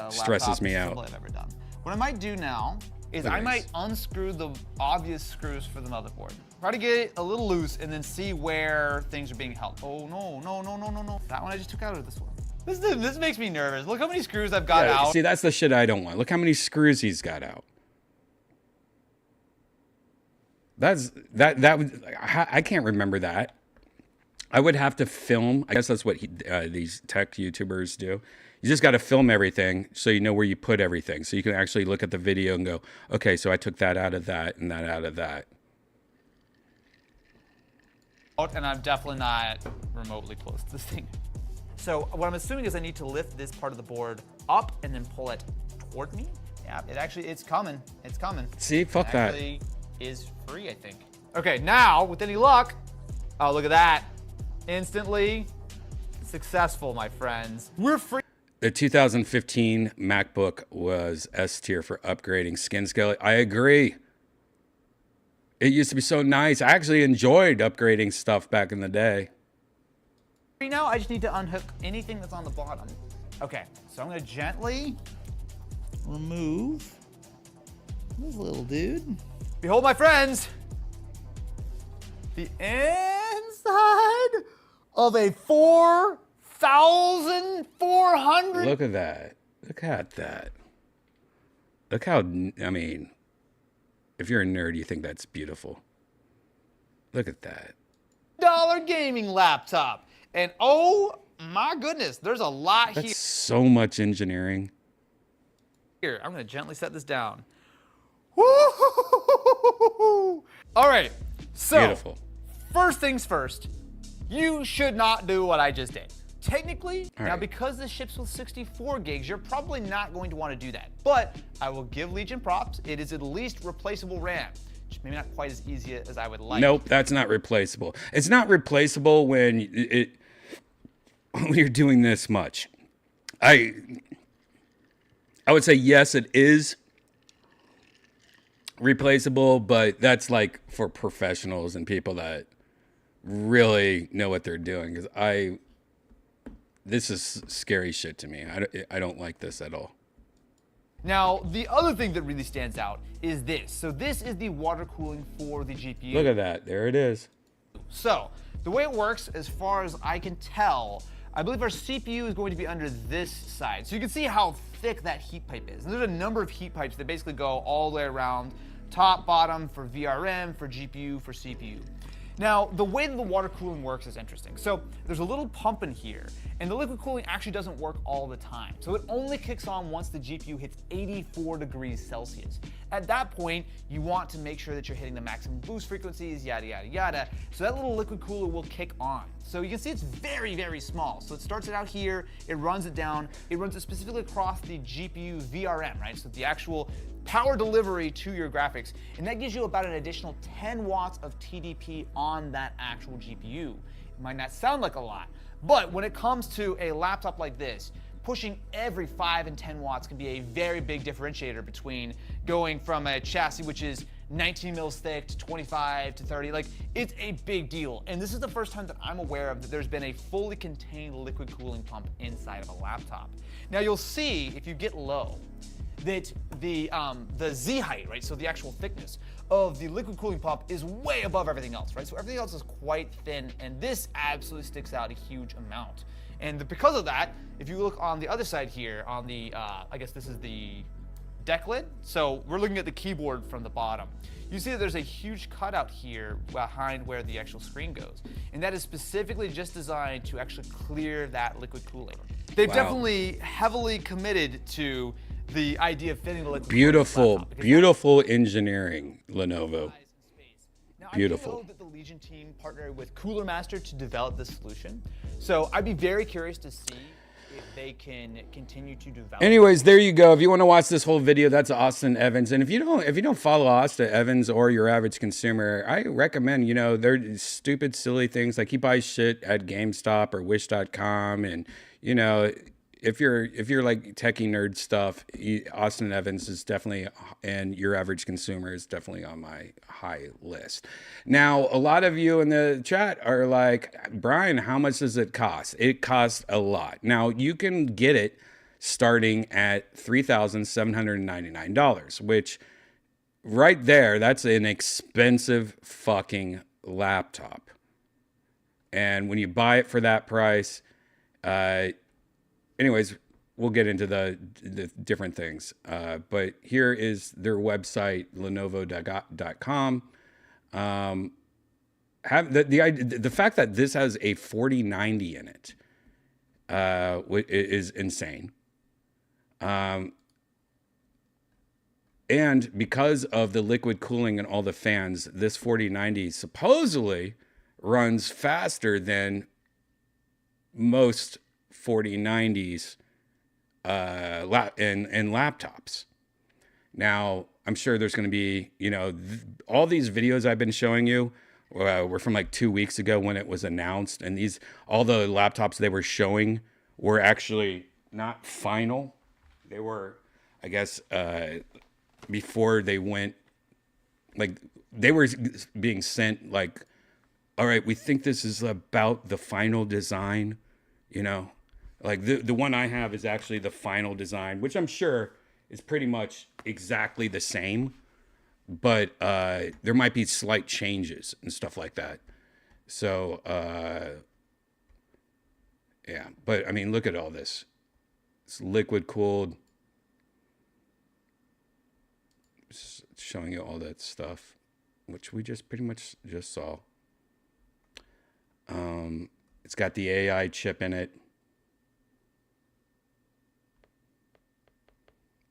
S2: stresses me out.
S7: I've ever done. What I might do now is I might unscrew the obvious screws for the motherboard. Try to get it a little loose and then see where things are being held. Oh no, no, no, no, no, no. That one I just took out of this one. This makes me nervous. Look how many screws I've got out.
S2: See, that's the shit I don't want. Look how many screws he's got out. I can't remember that. I would have to film. I guess that's what these tech YouTubers do. You just got to film everything so you know where you put everything. So you can actually look at the video and go, okay, so I took that out of that and that out of that.
S7: And I'm definitely not remotely close to this thing. So what I'm assuming is I need to lift this part of the board up and then pull it toward me. Yeah, it's coming. It's coming.
S2: See, fuck that.
S7: Actually is free, I think. Okay, now with any luck, oh look at that. Instantly successful, my friends. We're free.
S2: The 2015 MacBook was S tier for upgrading skin scale. I agree. It used to be so nice. I actually enjoyed upgrading stuff back in the day.
S7: Now I just need to unhook anything that's on the bottom. Okay, so I'm gonna gently remove this little dude. Behold, my friends, the inside of a 4,400.
S2: Look at that. Look at that. Look how, I mean, if you're a nerd, you think that's beautiful. Look at that.
S7: $1 gaming laptop. And oh my goodness, there's a lot
S2: That's so much engineering.
S7: here. I'm going to gently set this down. Woo! All right, so
S2: Beautiful.
S7: first things first, you should not do what I just did. Technically,
S2: All
S7: now
S2: right.
S7: because this ships with 64 gigs, you're probably not going to want to do that. But I will give Legion props. It is at least replaceable RAM. Just maybe not quite as easy as I would like.
S2: Nope, that's not replaceable. It's not replaceable when when you're doing this much. I would say yes, it is replaceable, but that's like for professionals and people that really know what they're doing. Because this is scary shit to me. I don't like this at all.
S7: Now, the other thing that really stands out is this. So this is the water cooling for the GPU.
S2: Look at that. There it is.
S7: So the way it works, as far as I can tell, I believe our CPU is going to be under this side. So you can see how thick that heat pipe is. And there's a number of heat pipes that basically go all the way around, top, bottom, for VRM, for GPU, for CPU. Now, the way that the water cooling works is interesting. So there's a little pump in here, and the liquid cooling actually doesn't work all the time. So it only kicks on once the GPU hits 84 degrees Celsius. At that point, you want to make sure that you're hitting the maximum boost frequencies, yada, yada, yada. So that little liquid cooler will kick on. So you can see it's very, very small. So it starts it out here, it runs it down, it runs it specifically across the GPU VRM, right? So the actual power delivery to your graphics, and that gives you about an additional 10 watts of TDP on that actual GPU. It might not sound like a lot, but when it comes to a laptop like this, pushing every 5 and 10 watts can be a very big differentiator between going from a chassis which is 19 mils thick to 25 to 30. Like, it's a big deal. And this is the first time that I'm aware of that there's been a fully contained liquid cooling pump inside of a laptop. Now you'll see if you get low, that the Z height, right, so the actual thickness of the liquid cooling pump is way above everything else, right? So everything else is quite thin, and this absolutely sticks out a huge amount. And because of that, if you look on the other side here, on the, I guess this is the deck lid. So we're looking at the keyboard from the bottom. You see that there's a huge cutout here behind where the actual screen goes. And that is specifically just designed to actually clear that liquid cooling. They've definitely heavily committed to the idea of fitting the liquid
S2: Beautiful, beautiful engineering, Lenovo.
S7: Now,
S2: Beautiful.
S7: I know that the Legion team partnered with Cooler Master to develop this solution. So I'd be very curious to see if they can continue to develop.
S2: Anyways, there you go. If you want to watch this whole video, that's Austin Evans. And if you don't follow Austin Evans or Your Average Consumer, I recommend, they're stupid, silly things like he buys shit at GameStop or Wish.com, and if you're like techie nerd stuff, Austin Evans is definitely, and Your Average Consumer is definitely on my high list. Now, a lot of you in the chat are like, Brian, how much does it cost? It costs a lot. Now, you can get it starting at $3,799, which right there, that's an expensive fucking laptop. And when you buy it for that price, anyways, we'll get into the different things. But here is their website, Lenovo.com. The fact that this has a 4090 in it is insane. And because of the liquid cooling and all the fans, this 4090 supposedly runs faster than most 4090s in laptops. Now, I'm sure there's going to be, all these videos I've been showing you were from like 2 weeks ago when it was announced, and all the laptops they were showing were actually not final. They were, I guess, before they went, like, they were being sent like, all right, we think this is about the final design, Like the one I have is actually the final design, which I'm sure is pretty much exactly the same, but there might be slight changes and stuff like that. So Yeah, but I mean, look at all this. It's liquid cooled. It's showing you all that stuff, which we just pretty much just saw. It's got the AI chip in it.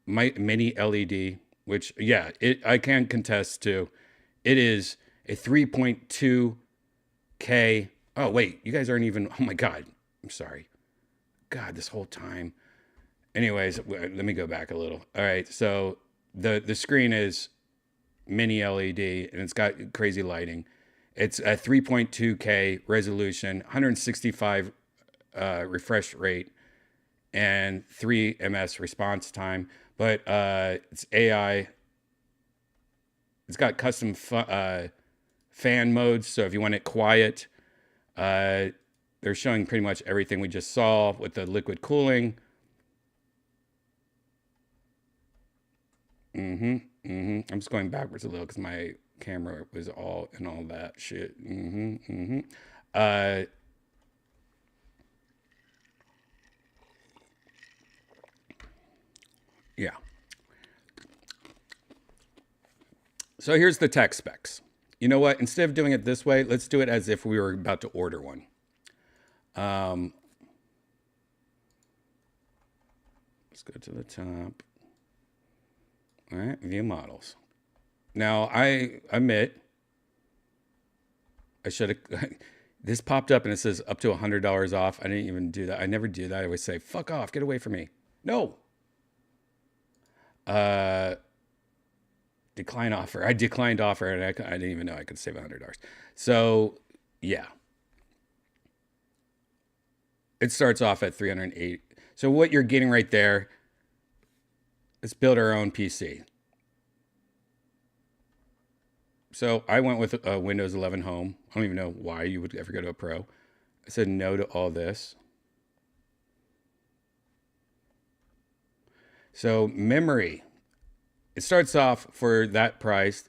S2: My mini LED, which I can contest to. It is a 3.2K. Oh wait, you guys aren't even. Oh my God, I'm sorry. God, this whole time. Anyways, let me go back a little. All right, so the screen is mini LED and it's got crazy lighting. It's a 3.2K resolution, 165 refresh rate, and 3 ms response time. But it's AI. It's got custom fan modes, so if you want it quiet, they're showing pretty much everything we just saw with the liquid cooling. I'm just going backwards a little because my camera was all and all that shit. Yeah. So here's the tech specs. You know what? Instead of doing it this way, let's do it as if we were about to order one. Let's go to the top. All right, view models. Now, I admit, I should have, this popped up and it says up to $100 off. I didn't even do that. I never do that. I always say, fuck off, get away from me. No. Decline offer. I declined offer and I didn't even know I could save $100. So, yeah. It starts off at $308. So what you're getting right there, let's build our own PC. So I went with Windows 11 Home. I don't even know why you would ever go to a Pro. I said no to all this. So memory. It starts off for that price.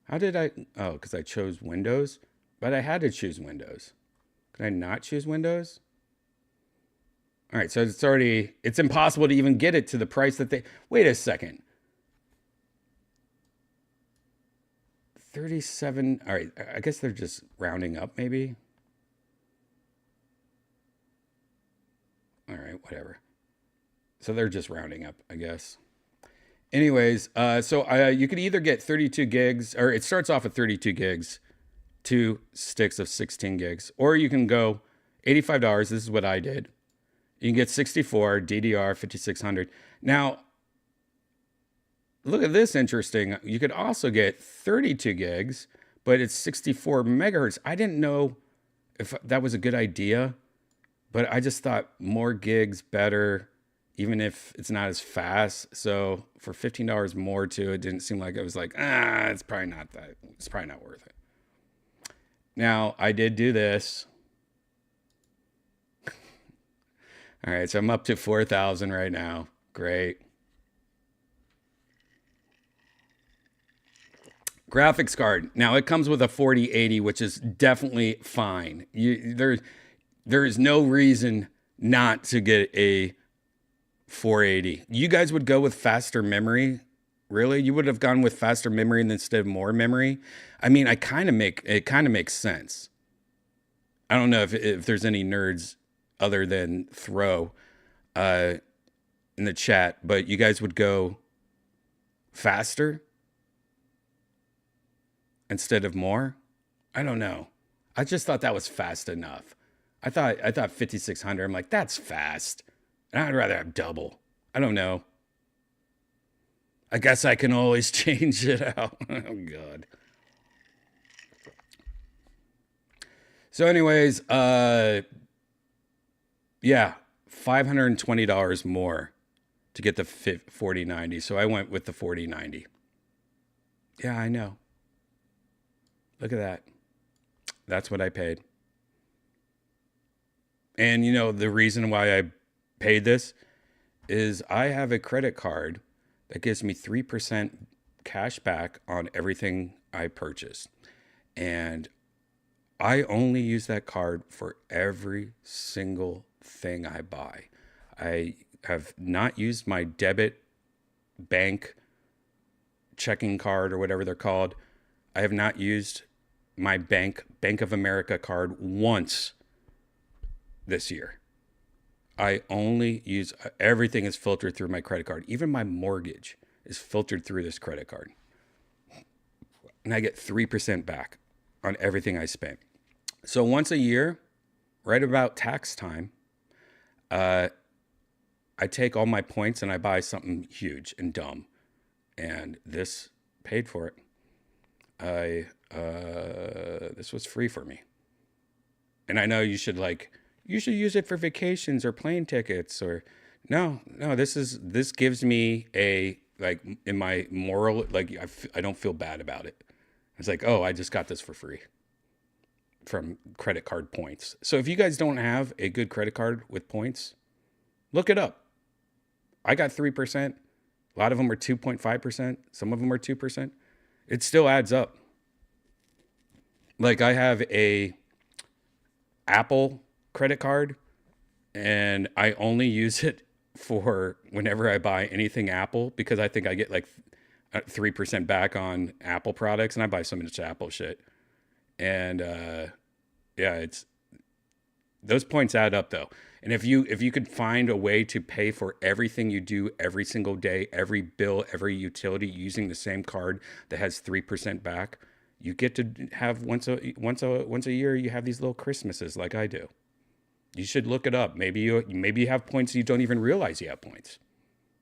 S2: How did I? Oh, because I chose Windows. But I had to choose Windows. Can I not choose Windows? All right, so it's impossible to even get it to the price that they, wait a second. 37, all right, I guess they're just rounding up maybe. All right, whatever. So they're just rounding up, I guess. Anyways, so you could either get 32 gigs, or it starts off at 32 gigs, 2 sticks of 16 gigs, or you can go $85. This is what I did. You can get 64 DDR 5600. Now, look at this interesting. You could also get 32 gigs, but it's 64 megahertz. I didn't know if that was a good idea, but I just thought more gigs better, even if it's not as fast. So for $15 more too, it didn't seem like it was like, it's probably not worth it. Now, I did do this. All right, so I'm up to 4,000 right now. Great. Graphics card. Now it comes with a 4080, which is definitely fine. There is no reason not to get a 480. You guys would go with faster memory? Really? You would have gone with faster memory instead of more memory? I mean, it kind of makes sense. I don't know if there's any nerds other than Throw in the chat, but you guys would go faster instead of more? I don't know. I just thought that was fast enough. I thought 5600. I'm like, that's fast. And I'd rather have double. I don't know. I guess I can always change it out. Oh God. So anyways, yeah, $520 more to get the 4090. So I went with the 4090. Yeah, I know. Look at that. That's what I paid. And you know, the reason why I paid this is I have a credit card that gives me 3% cash back on everything I purchase. And I only use that card for every single thing I buy. I have not used my debit bank checking card or whatever they're called. I have not used my Bank of America card once this year. I only use, everything is filtered through my credit card. Even my mortgage is filtered through this credit card. And I get 3% back on everything I spent. So once a year, right about tax time, I take all my points and I buy something huge and dumb. And this paid for it. This was free for me. And I know you should use it for vacations or plane tickets or no, this gives me a, like, in my moral, like, I don't feel bad about it. It's like, oh, I just got this for free from credit card points. So if you guys don't have a good credit card with points, look it up. I got 3%. A lot of them are 2.5%. Some of them are 2%. It still adds up. Like, I have a Apple credit card and I only use it for whenever I buy anything Apple, because I think I get like 3% back on Apple products, and I buy so much Apple shit. And yeah, those points add up though. And if you could find a way to pay for everything you do every single day, every bill, every utility using the same card that has 3% back, you get to have once a year you have these little Christmases like I do. You should look it up. Maybe you have points and you don't even realize you have points.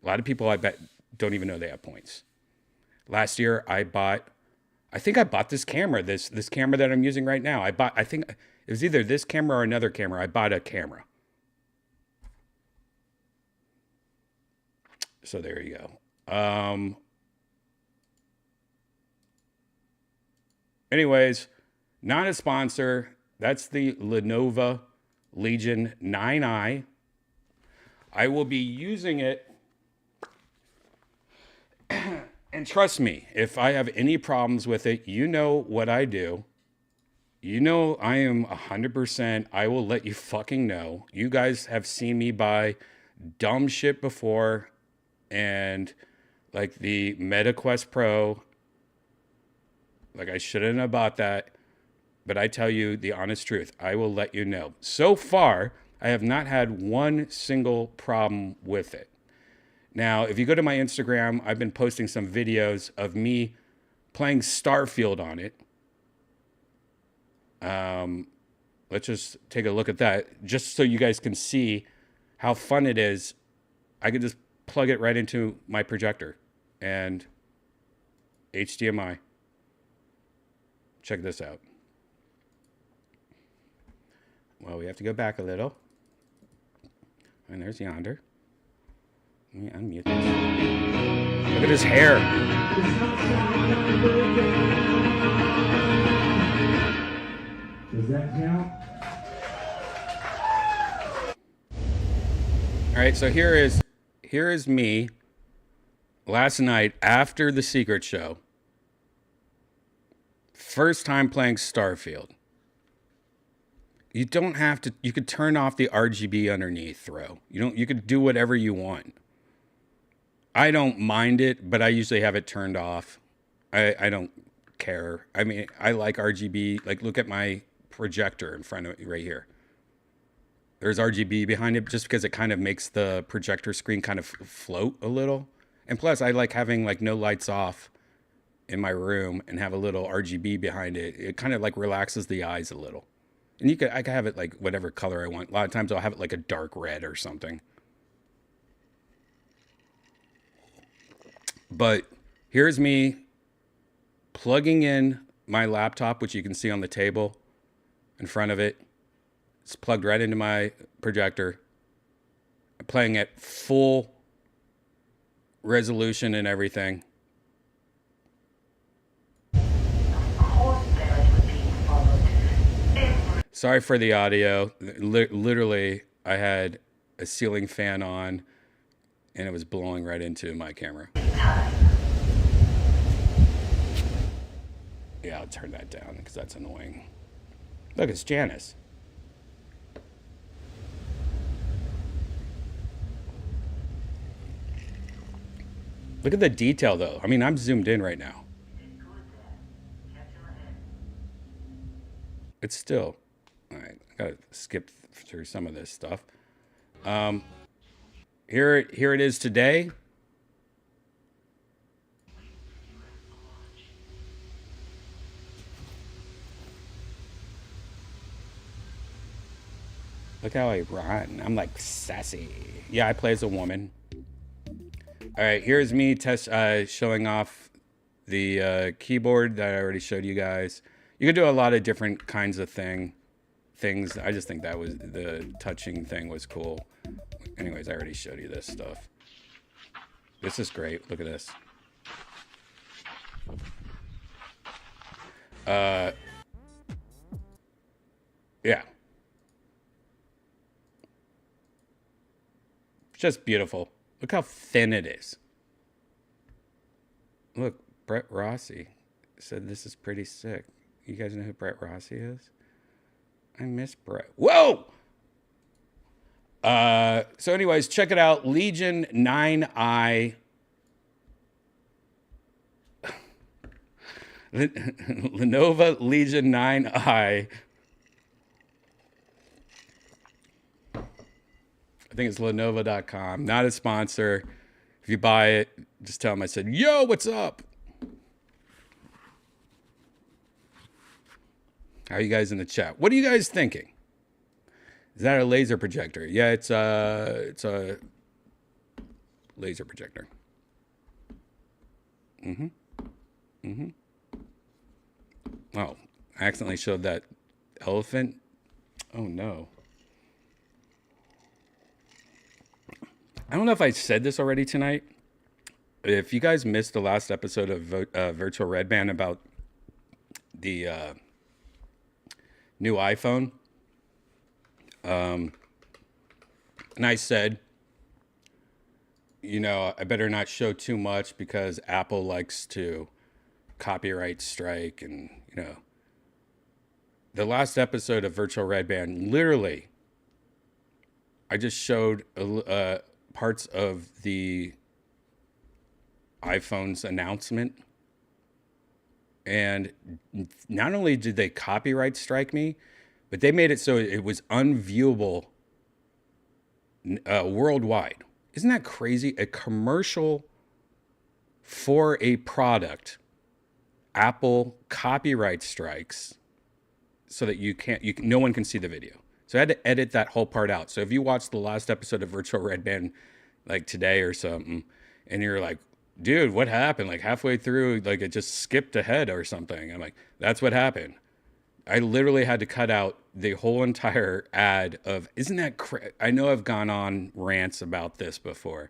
S2: A lot of people, I bet, don't even know they have points. Last year I think I bought this camera, this camera that I'm using right now. I think it was either this camera or another camera. I bought a camera. So there you go. Anyways, not a sponsor. That's the Lenovo Legion 9i. I will be using it. And trust me, if I have any problems with it, you know what I do. You know I am 100%. I will let you fucking know. You guys have seen me buy dumb shit before. And like the MetaQuest Pro, like I shouldn't have bought that. But I tell you the honest truth. I will let you know. So far, I have not had one single problem with it. Now, if you go to my Instagram, I've been posting some videos of me playing Starfield on it. Let's just take a look at that, just so you guys can see how fun it is. I could just plug it right into my projector and HDMI. Check this out. Well, we have to go back a little. And there's Yonder. Let me unmute this. Look at his hair.
S3: Does that count?
S2: All right, so here is me last night after the secret show. First time playing Starfield. You don't have to, you could turn off the RGB underneath, you could do whatever you want. I don't mind it, but I usually have it turned off. I don't care. I mean, I like RGB. Like, look at my projector in front of me right here. There's RGB behind it just because it kind of makes the projector screen kind of float a little. And plus, I like having like no lights off in my room and have a little RGB behind it. It kind of like relaxes the eyes a little. And I can have it like whatever color I want. A lot of times I'll have it like a dark red or something. But here's me plugging in my laptop, which you can see on the table in front of it. It's plugged right into my projector. I'm playing at full resolution and everything. Sorry for the audio. Literally, I had a ceiling fan on and it was blowing right into my camera. Yeah, I'll turn that down because that's annoying. Look, it's Janice. Look at the detail, though. I mean, I'm zoomed in right now. It's still... All right, I gotta skip through some of this stuff. Here it is today. Look how I run. I'm like sassy. Yeah, I play as a woman. All right, here's me showing off the keyboard that I already showed you guys. You can do a lot of different kinds of things. I just think that was the touching thing was cool. Anyways, I already showed you this stuff. This is great. Look at this. Yeah. Just beautiful. Look how thin it is. Look, Brett Rossi said this is pretty sick. You guys know who Brett Rossi is? I miss Brett. Whoa! So anyways, check it out. Legion 9i. Lenovo Legion 9i. I think it's Lenovo.com. Not a sponsor. If you buy it, just tell them I said, yo, what's up? How are you guys in the chat? What are you guys thinking? Is that a laser projector? Yeah, it's a laser projector. Oh, I accidentally showed that elephant. Oh no. I don't know if I said this already tonight. If you guys missed the last episode of Virtual Redban about the new iPhone, and I said, you know, I better not show too much because Apple likes to copyright strike, and you know, the last episode of Virtual Redban, literally, I just showed parts of the iPhone's announcement, and not only did they copyright strike me, but they made it so it was unviewable worldwide. Isn't that crazy? A commercial for a product, Apple copyright strikes so that no one can see the video. So I had to edit that whole part out. So if you watched the last episode of Virtual Redban like today or something, and you're like, dude, what happened? Like halfway through, like it just skipped ahead or something. I'm like, that's what happened. I literally had to cut out the whole entire ad of, isn't that I know I've gone on rants about this before.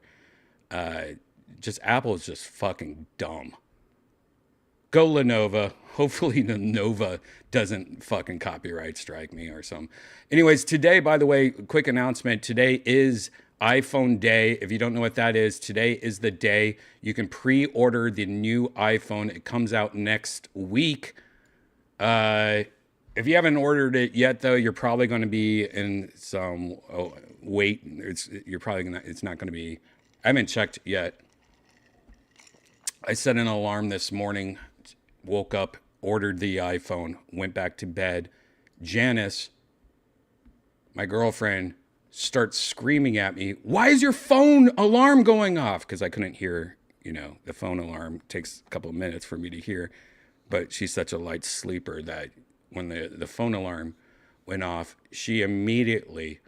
S2: Just Apple is just fucking dumb. Go Lenovo. Hopefully Lenovo doesn't fucking copyright strike me or something. Anyways, today, by the way, quick announcement. Today is iPhone Day. If you don't know what that is, today is the day you can pre-order the new iPhone. It comes out next week. If you haven't ordered it yet, though, you're probably going to be in some wait. It's not going to be. I haven't checked yet. I set an alarm this morning. Woke up, ordered the iPhone, went back to bed. Janice, my girlfriend, starts screaming at me, why is your phone alarm going off? Because I couldn't hear, you know, the phone alarm takes a couple of minutes for me to hear. But she's such a light sleeper that when the phone alarm went off, she immediately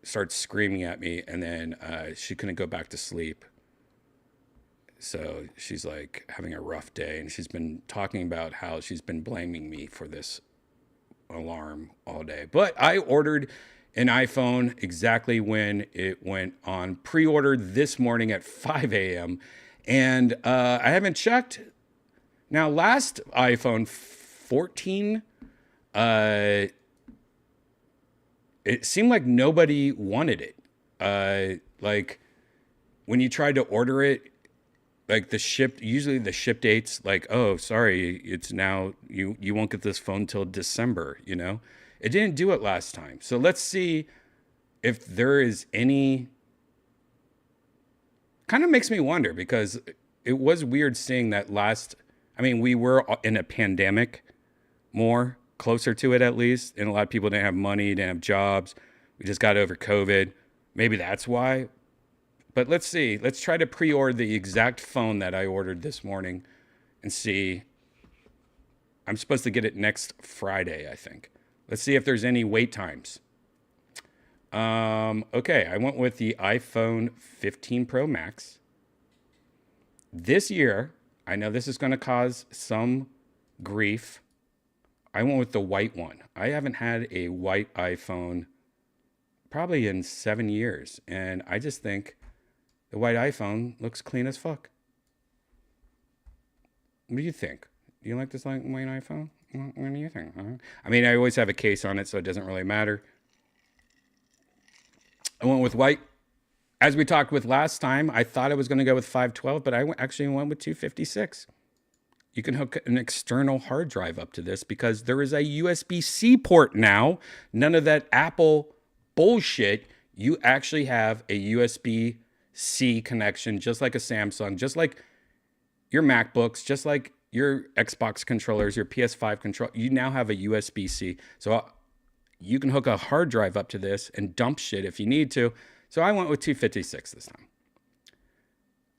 S2: starts screaming at me, and then she couldn't go back to sleep. So she's like having a rough day, and she's been talking about how she's been blaming me for this alarm all day. But I ordered an iPhone exactly when it went on pre-order this morning at 5 a.m. And I haven't checked. Now, last iPhone 14, it seemed like nobody wanted it. Like when you tried to order it, like usually the ship dates like, oh, sorry, it's now, you won't get this phone till December, you know? It didn't do it last time. So let's see if there is any, kind of makes me wonder, because it was weird seeing that we were in a pandemic more, closer to it at least, and a lot of people didn't have money, didn't have jobs. We just got over COVID. Maybe that's why. But let's see. Let's try to pre-order the exact phone that I ordered this morning and see. I'm supposed to get it next Friday, I think. Let's see if there's any wait times. Okay, I went with the iPhone 15 Pro Max. This year, I know this is going to cause some grief. I went with the white one. I haven't had a white iPhone probably in 7 years. And I just think the white iPhone looks clean as fuck. What do you think? Do you like this white iPhone? What do you think? I mean, I always have a case on it, so it doesn't really matter. I went with white. As we talked with last time, I thought I was going to go with 512, but I actually went with 256. You can hook an external hard drive up to this because there is a USB-C port now. None of that Apple bullshit. You actually have a USB-C connection, just like a Samsung, just like your MacBooks, just like your Xbox controllers, your PS5 control. You now have a USB-C. So you can hook a hard drive up to this and dump shit if you need to. So I went with 256 this time.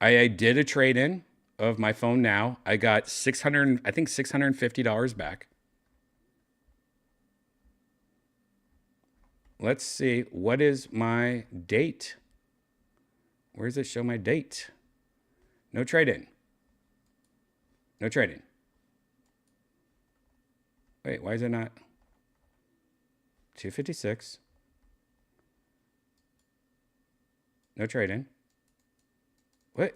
S2: I did a trade-in of my phone now. I got $650 back. Let's see, what is my date? Where does it show my date? No trade-in. No trade-in. Wait, why is it not? 256. No trade-in. What?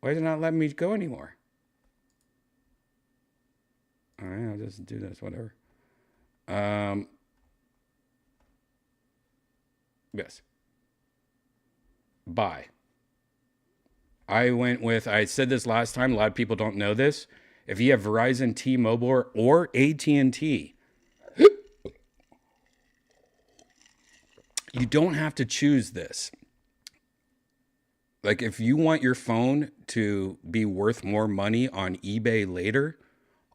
S2: Why is it not letting me go anymore? All right, I'll just do this, whatever. Yes. Buy. I said this last time, a lot of people don't know this. If you have Verizon, T-Mobile, or AT&T, you don't have to choose this. Like, if you want your phone to be worth more money on eBay later,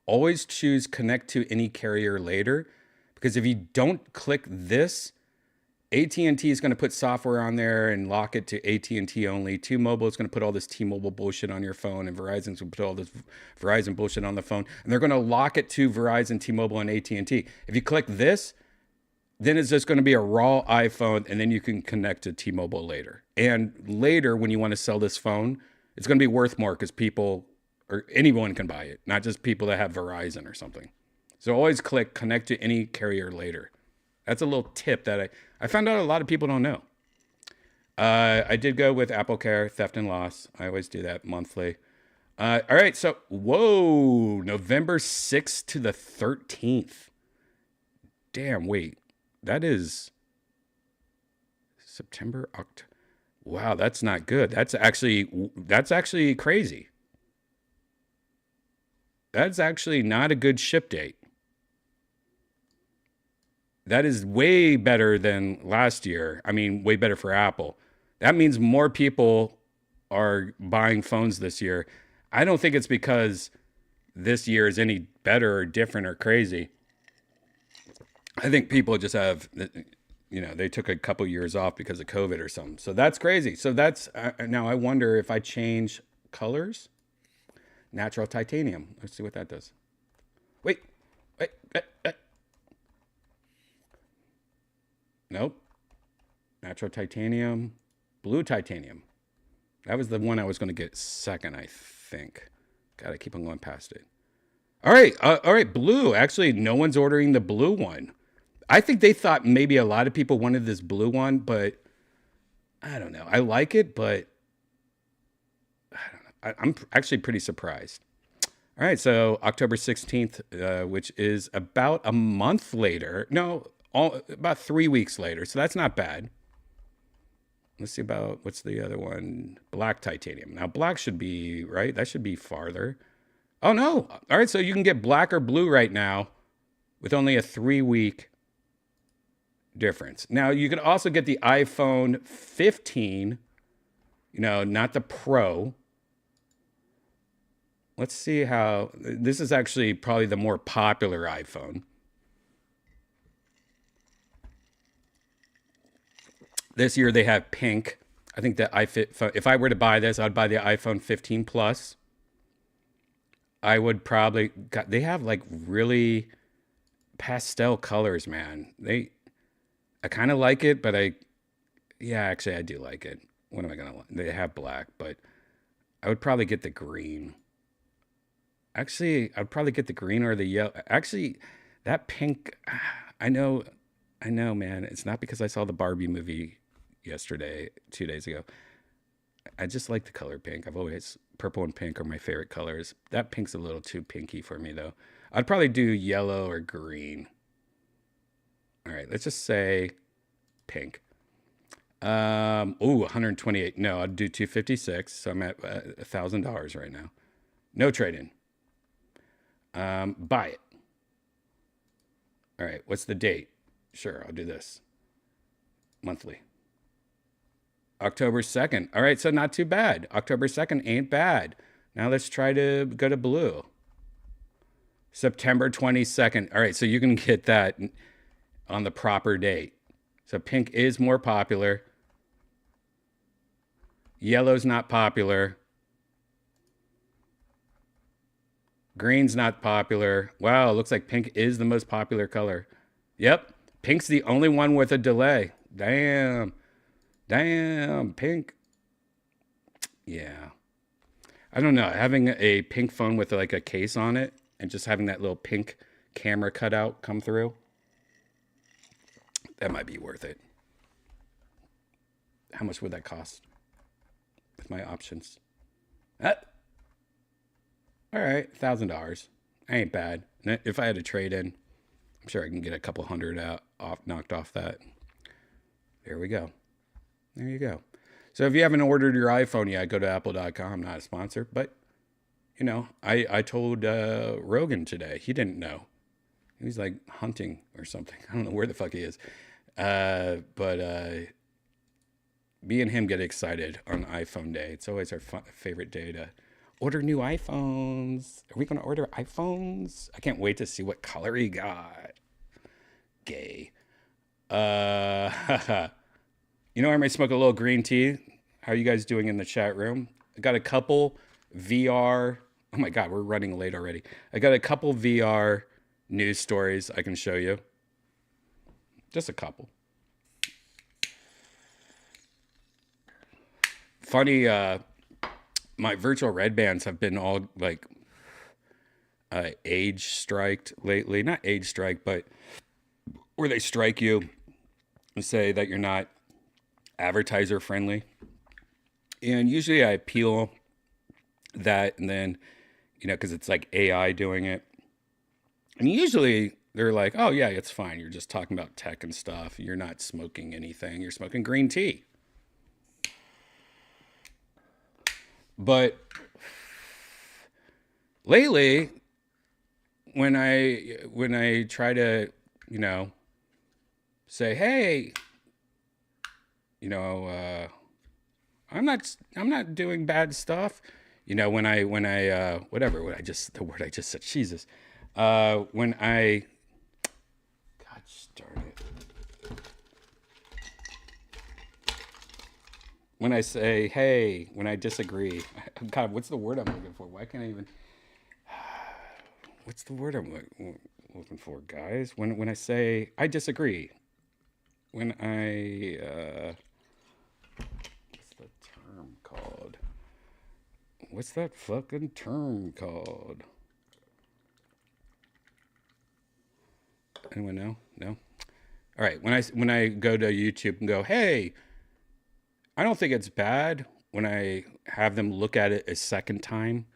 S2: always choose connect to any carrier later. Because if you don't click this, AT&T is going to put software on there and lock it to AT&T only. T-Mobile is going to put all this T-Mobile bullshit on your phone, and Verizon's going to put all this Verizon bullshit on the phone. And they're going to lock it to Verizon, T-Mobile, and AT&T. If you click this, then it's just going to be a raw iPhone, and then you can connect to T-Mobile later. And later, when you want to sell this phone, it's going to be worth more because people, or anyone can buy it, not just people that have Verizon or something. So always click connect to any carrier later. That's a little tip that I found out a lot of people don't know. I did go with Apple Care, theft and loss. I always do that monthly. All right, so, whoa, November 6th to the 13th. Damn, wait. That is September, October. Wow, that's not good. That's actually crazy. That's actually not a good ship date. That is way better than last year. I mean, way better for Apple. That means more people are buying phones this year. I don't think it's because this year is any better or different or crazy. I think people just have, they took a couple years off because of COVID or something. So that's crazy. So that's, now I wonder if I change colors. Natural titanium. Let's see what that does. Wait. Nope. Natural titanium. Blue titanium. That was the one I was going to get second, I think. Gotta keep on going past it. All right. Blue. Actually, no one's ordering the blue one. I think they thought maybe a lot of people wanted this blue one, but I don't know. I like it, but I don't know. I'm actually pretty surprised. All right, so October 16th, which is about a month later. No, about 3 weeks later. So that's not bad. Let's see about, what's the other one? Black titanium. Now black should be, right? That should be farther. Oh no. All right, so you can get black or blue right now with only a 3-week difference. Now you can also get the iPhone 15, not the Pro. Let's see how, this is actually probably the more popular iPhone. This year they have pink. I think the if I were to buy this, I'd buy the iPhone 15 Plus. I would probably, they have like really pastel colors, man. I kind of like it, but actually I do like it. What am I gonna? They have black, but I would probably get the green. Actually, I'd probably get the green or the yellow. Actually, that pink, I know, man. It's not because I saw the Barbie movie yesterday, 2 days ago. I just like the color pink. Purple and pink are my favorite colors. That pink's a little too pinky for me, though. I'd probably do yellow or green. All right, let's just say pink. 128. No, I'd do 256. So I'm at $1,000 right now. No trade-in. Buy it. All right, what's the date? Sure, I'll do this. Monthly. October 2nd. All right, so not too bad. October 2nd ain't bad. Now let's try to go to blue. September 22nd. All right, so you can get that on the proper date. So pink is more popular. Yellow's not popular. Green's not popular. Wow, looks like pink is the most popular color. Yep, pink's the only one with a delay. Damn, pink. Yeah. I don't know, having a pink phone with like a case on it and just having that little pink camera cutout come through, that might be worth it. How much would that cost with my options? All right, $1,000. Ain't bad. And if I had a trade in, I'm sure I can get a couple hundred knocked off that. There we go. There you go. So if you haven't ordered your iPhone yet, go to apple.com. Not a sponsor, but I told Rogan today. He didn't know. He was like hunting or something. I don't know where the fuck he is. But me and him get excited on iPhone Day. It's always our favorite day to order new iPhones. Are we going to order iPhones? I can't wait to see what color he got. Gay. I might smoke a little green tea. How are you guys doing in the chat room? I got a couple VR. Oh my God, we're running late already. I got a couple VR news stories I can show you. Just a couple. Funny, my virtual Redbans have been all like age striked lately. Not age strike, but where they strike you and say that you're not advertiser friendly. And usually I appeal that, and then, because it's like AI doing it. And usually they're like, oh yeah, it's fine. You're just talking about tech and stuff. You're not smoking anything. You're smoking green tea. But lately, when I try to, say, hey, I'm not doing bad stuff. When I the word I just said, Jesus. God darn it. When I say, hey, when I disagree, God, what's the word I'm looking for? Why can't I even, what's the word I'm looking for, guys? When I say, I disagree, when I, what's the term called? What's that fucking term called? Anyone know? No? All right, when I go to YouTube and go, hey, I don't think it's bad when I have them look at it a second time.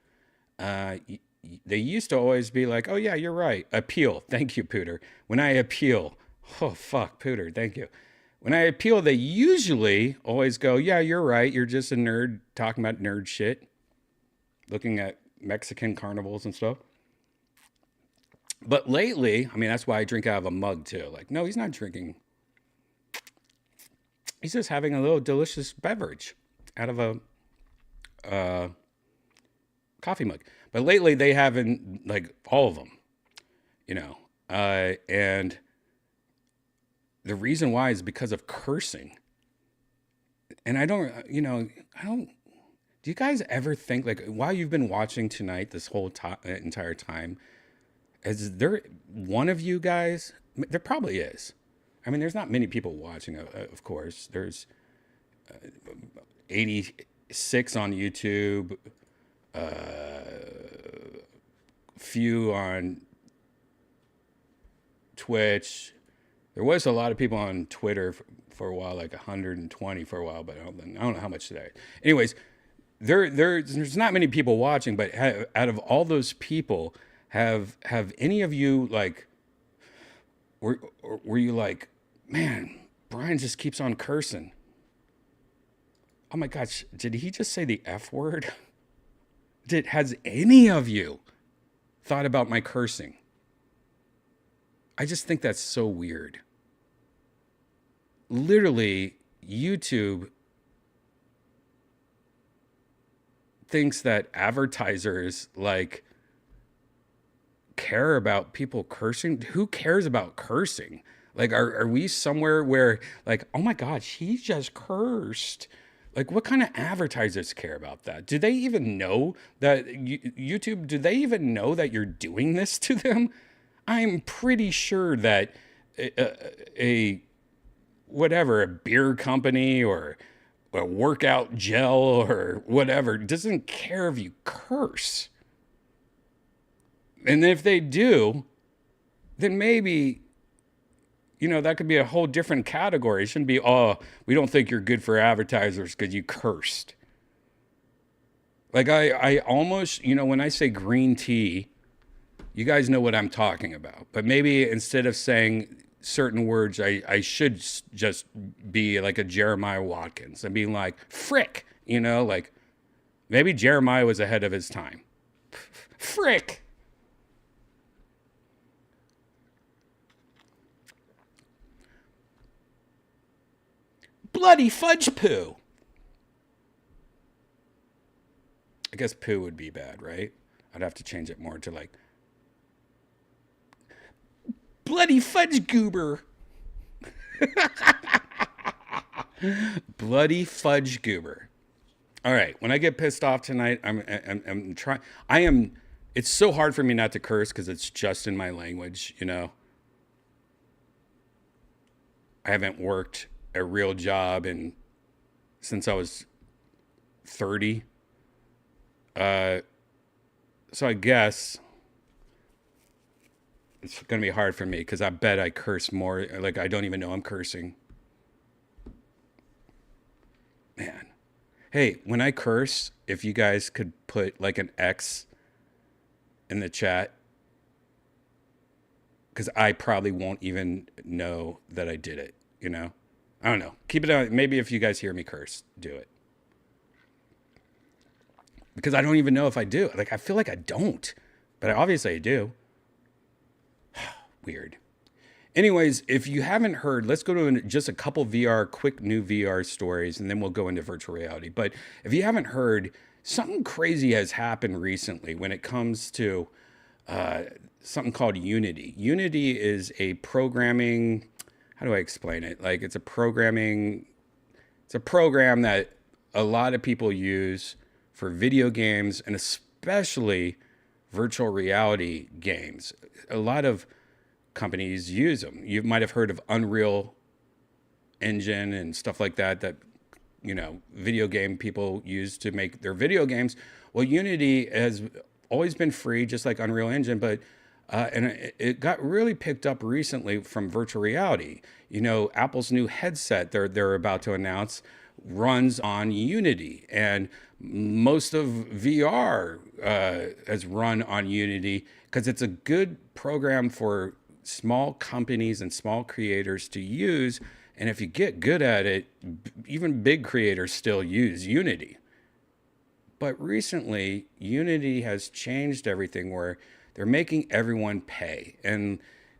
S2: They used to always be like, oh yeah, you're right. Appeal. Thank you, Pooter. When I appeal, oh fuck, Pooter, thank you. When I appeal, they usually always go, yeah, you're right. You're just a nerd talking about nerd shit, looking at Mexican carnivals and stuff. But lately, I mean, that's why I drink out of a mug too. Like, no, he's not drinking. He's just having a little delicious beverage out of a coffee mug. But lately, they haven't, like, all of them, you know. And the reason why is because of cursing. And I don't, do you guys ever think, like, while you've been watching tonight, this whole entire time, is there one of you guys, there probably is. I mean, there's not many people watching, of course. There's 86 on YouTube, few on Twitch. There was a lot of people on Twitter for a while, like 120 for a while, but I don't know how much today. Anyways, there's not many people watching, but out of all those people, have any of you, like, were you like, man, Brian just keeps on cursing? Oh my gosh, did he just say the F word? Has any of you thought about my cursing? I just think that's so weird. Literally, YouTube thinks that advertisers, like, care about people cursing. Who cares about cursing? Like, are we somewhere where, like, oh my gosh, he just cursed? Like, what kind of advertisers care about that? Do they even know that YouTube, do they even know that you're doing this to them? I'm pretty sure that a beer company or a workout gel or whatever doesn't care if you curse. And if they do, then maybe, that could be a whole different category. It shouldn't be, oh, we don't think you're good for advertisers because you cursed. Like, I almost, when I say green tea, you guys know what I'm talking about. But maybe instead of saying certain words, I should just be like a Jeremiah Watkins and being like, frick, like maybe Jeremiah was ahead of his time. Frick. Bloody fudge poo. I guess poo would be bad, right? I'd have to change it more to like bloody fudge goober. Bloody fudge goober. All right. When I get pissed off tonight, I'm trying. It's so hard for me not to curse because it's just in my language, I haven't worked a real job since I was 30. So I guess it's going to be hard for me because I bet I curse more. Like, I don't even know I'm cursing. Man. Hey, when I curse, if you guys could put like an X in the chat, because I probably won't even know that I did it, I don't know. Keep it on. Maybe if you guys hear me curse, do it. Because I don't even know if I do. Like, I feel like I don't. But obviously I do. Weird. Anyways, if you haven't heard, let's go to just a couple quick new VR stories, and then we'll go into virtual reality. But if you haven't heard, something crazy has happened recently when it comes to something called Unity. Unity is a programming... How do I explain it? Like, it's a program that a lot of people use for video games and especially virtual reality games. A lot of companies use them. You might have heard of Unreal Engine and stuff like that, video game people use to make their video games. Well, Unity has always been free, just like Unreal Engine, but and it got really picked up recently from virtual reality. Apple's new headset they're about to announce runs on Unity, and most of VR has run on Unity because it's a good program for small companies and small creators to use And if you get good at it, even big creators still use Unity. But recently, Unity has changed everything where they're making everyone pay. And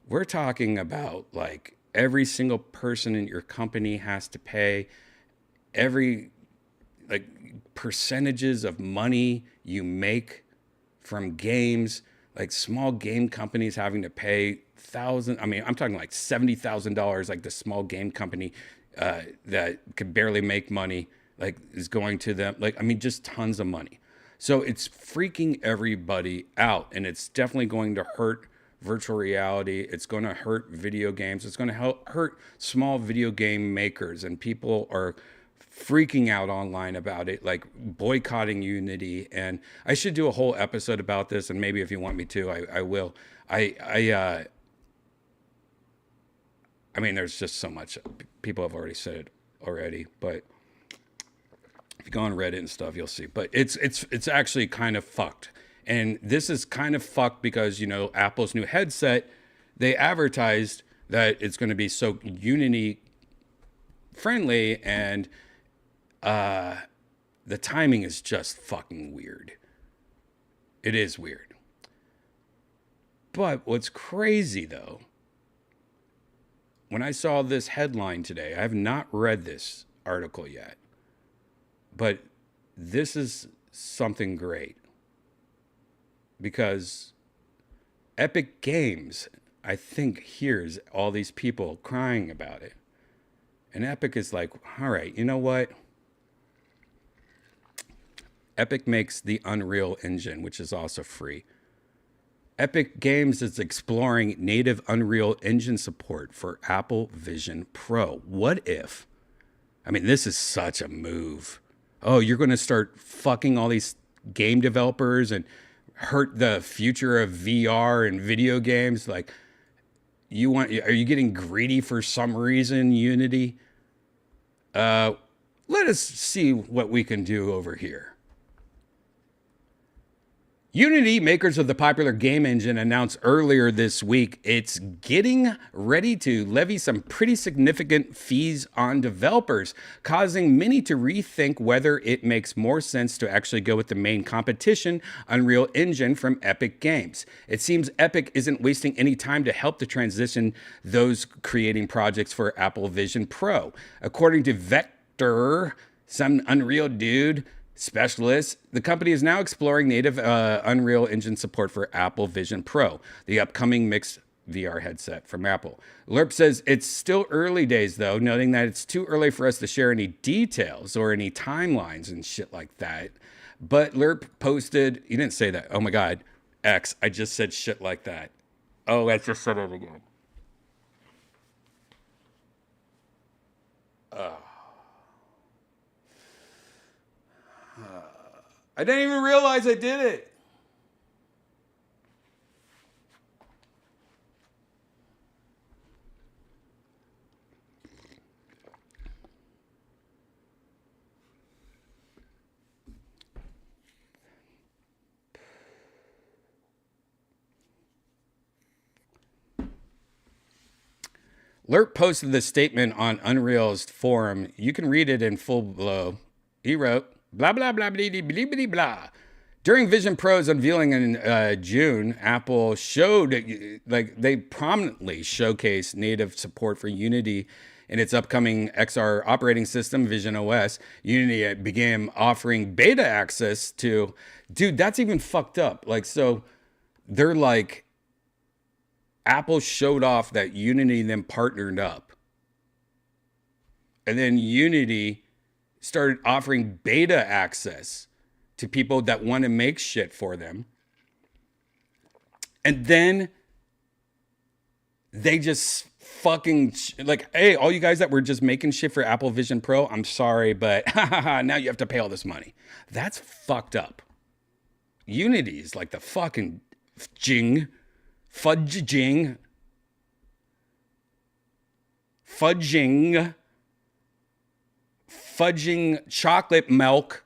S2: we're talking about like every single person in your company has to pay. Every like percentages of money you make from games, like small game companies having to pay I'm talking like $70,000, like the small game company that could barely make money, like is going to them. Like, I mean, just tons of money. So it's freaking everybody out, and it's definitely going to hurt virtual reality. It's going to hurt video games. It's going to hurt small video game makers, and people are freaking out online about it, like boycotting Unity. And I should do a whole episode about this, and maybe if you want me to, I will. I mean, there's just so much. People have already said it already, but if you go on Reddit and stuff, you'll see. But it's actually kind of fucked. And this is kind of fucked because, you know, Apple's new headset, they advertised that it's going to be so Unity friendly, and the timing is just fucking weird. It is weird. But what's crazy though, when I saw this headline today, I have not read this article yet, but this is something great, because Epic Games, I think, hears all these people crying about it. And Epic is like, all right, you know what? Epic makes the Unreal Engine, which is also free. Epic Games is exploring native Unreal Engine support for Apple Vision Pro. What if? I mean, this is such a move. Oh, you're going to start fucking all these game developers and hurt the future of VR and video games? Like, are you getting greedy for some reason, Unity? Let us see what we can do over here. Unity, makers of the popular game engine, announced earlier this week it's getting ready to levy some pretty significant fees on developers, causing many to rethink whether it makes more sense to actually go with the main competition, Unreal Engine from Epic Games. It seems Epic isn't wasting any time to help to transition those creating projects for Apple Vision Pro. According to Vector, some Unreal dude specialists, the company is now exploring native Unreal Engine support for Apple Vision Pro, the upcoming mixed VR headset from Apple. Lerp says it's still early days, though, noting that it's too early for us to share any details or any timelines and shit like that. But Lerp posted, he didn't say that. Oh my God, X, I just said shit like that. Oh, I just said it again. I didn't even realize I did it. Lerp posted this statement on Unreal's forum. You can read it in full below. He wrote, blah, blah, blah, blah, blah, blah, blah, blah. During Vision Pro's unveiling in June, Apple showed, like, they prominently showcased native support for Unity in its upcoming XR operating system, Vision OS. Unity began offering beta access to, dude, that's even fucked up. Like, so they're like, Apple showed off that Unity then partnered up. And then Unity started offering beta access to people that want to make shit for them. And then they just fucking, like, hey, all you guys that were just making shit for Apple Vision Pro, I'm sorry, but now you have to pay all this money. That's fucked up. Unity is like the fucking fudging chocolate milk,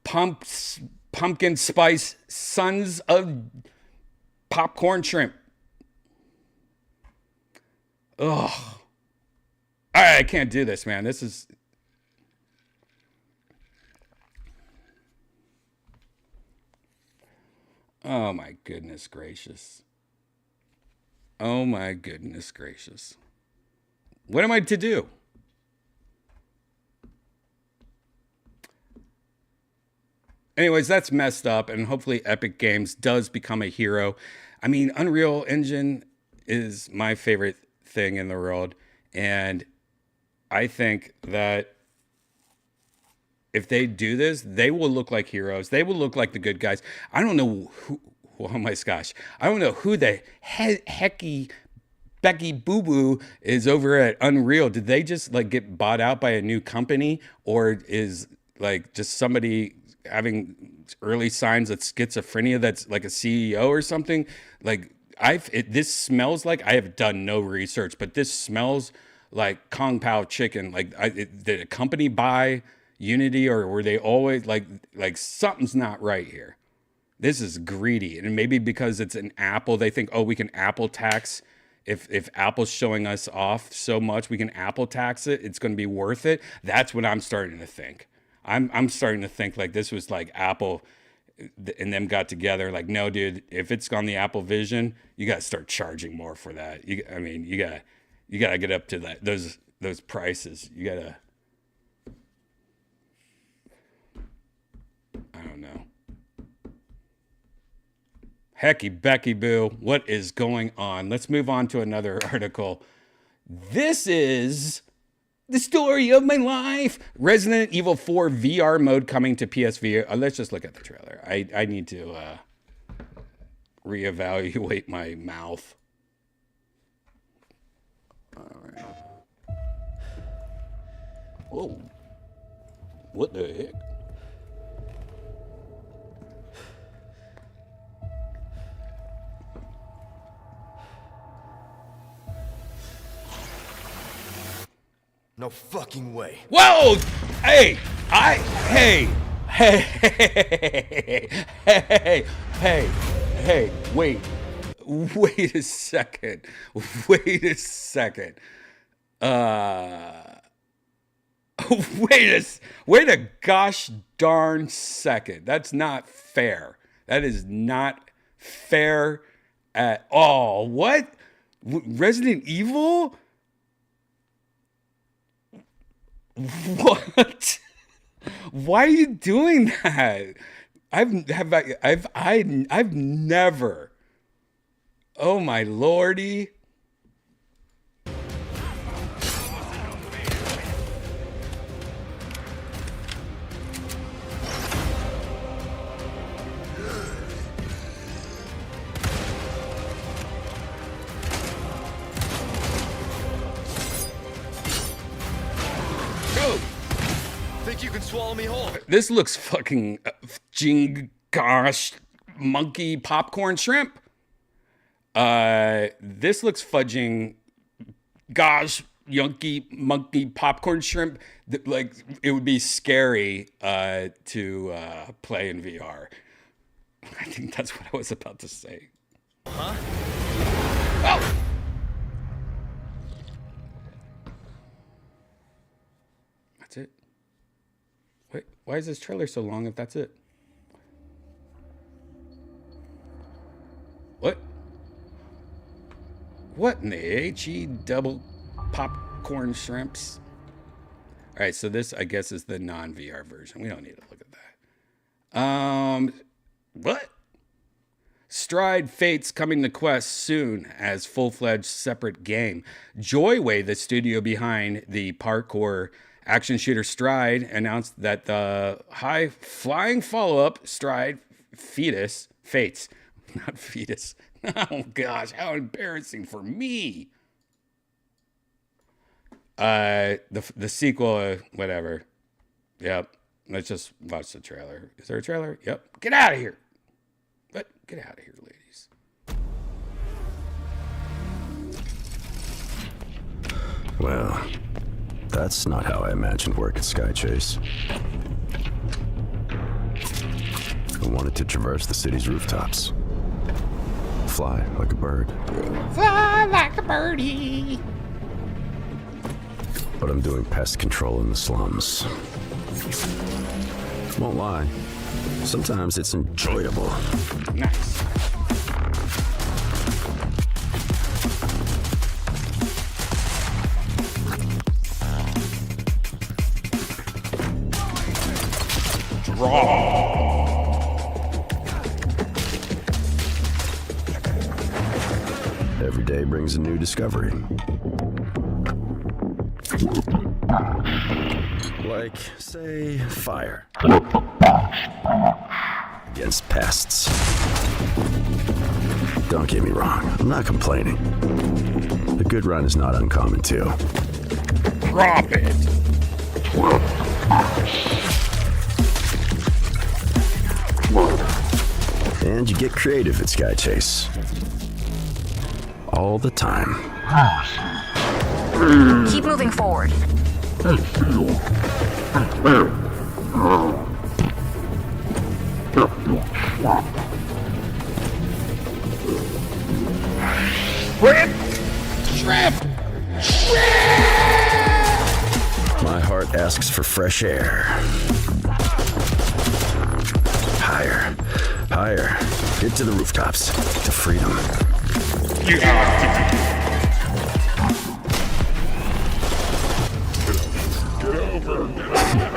S2: pumpkin spice, sons of popcorn shrimp. Ugh. I can't do this, man. This is... Oh my goodness gracious. Oh my goodness gracious. What am I to do? Anyways, that's messed up, and hopefully Epic Games does become a hero. I mean, Unreal Engine is my favorite thing in the world, and I think that if they do this, they will look like heroes. They will look like the good guys. I don't know who, oh my gosh, I don't know who the hecky Becky Boo Boo is over at Unreal. Did they just like get bought out by a new company, or is like just somebody having early signs of schizophrenia that's like a CEO or something? Like this smells like, I have done no research, but this smells like Kung Pao chicken. Like did a company buy Unity, or were they always like something's not right here? This is greedy. And maybe because it's an Apple, they think, oh, we can Apple tax. If Apple's showing us off so much, we can Apple tax it. It's going to be worth it. That's what I'm starting to think. I'm starting to think like this was like Apple and them got together. Like, no, dude, if it's on the Apple Vision, you got to start charging more for that. You got to get up to those prices. You got to, I don't know. Hecky Becky Boo, what is going on? Let's move on to another article. This is the story of my life. Resident Evil 4 VR mode coming to PSVR. Let's just look at the trailer. I need to reevaluate my mouth. All right. Whoa. What the heck?
S8: No fucking way.
S2: Whoa! Hey! Hey, wait a second. Wait a gosh darn second. That's not fair. That is not fair at all. What? Resident Evil? What? Why are you doing that? I've never. Oh my lordy.
S8: Think you can swallow me whole?
S2: This looks fucking gosh monkey popcorn shrimp. This looks fudging gosh monkey popcorn shrimp. Like it would be scary to play in VR. I think that's what I was about to say.
S8: Huh?
S2: Oh! That's it. Wait, why is this trailer so long if that's it? What? What in the HE double popcorn shrimps? All right, so this, I guess, is the non-VR version. We don't need to look at that. What? Stride Fates coming to Quest soon as full-fledged separate game. Joyway, the studio behind the parkour action shooter Stride, announced that the high-flying follow-up, Stride Fates, not fetus. Oh gosh, how embarrassing for me. The sequel, whatever. Yep. Let's just watch the trailer. Is there a trailer? Yep. Get out of here. Get out of here, ladies.
S9: Well, that's not how I imagined work at Sky Chase. I wanted to traverse the city's rooftops. Fly like a bird.
S2: Fly like a birdie.
S9: but I'm doing pest control in the slums. Won't lie, sometimes it's enjoyable.
S2: Nice. Draw.
S9: Every day brings a new discovery. Like, say, fire. Against pests. Don't get me wrong, I'm not complaining. The good run is not uncommon too.
S2: Drop it.
S9: And you get creative at Sky Chase. All the time.
S10: Keep moving forward.
S9: My heart asks for fresh air. Higher, higher. Get to the rooftops, to freedom.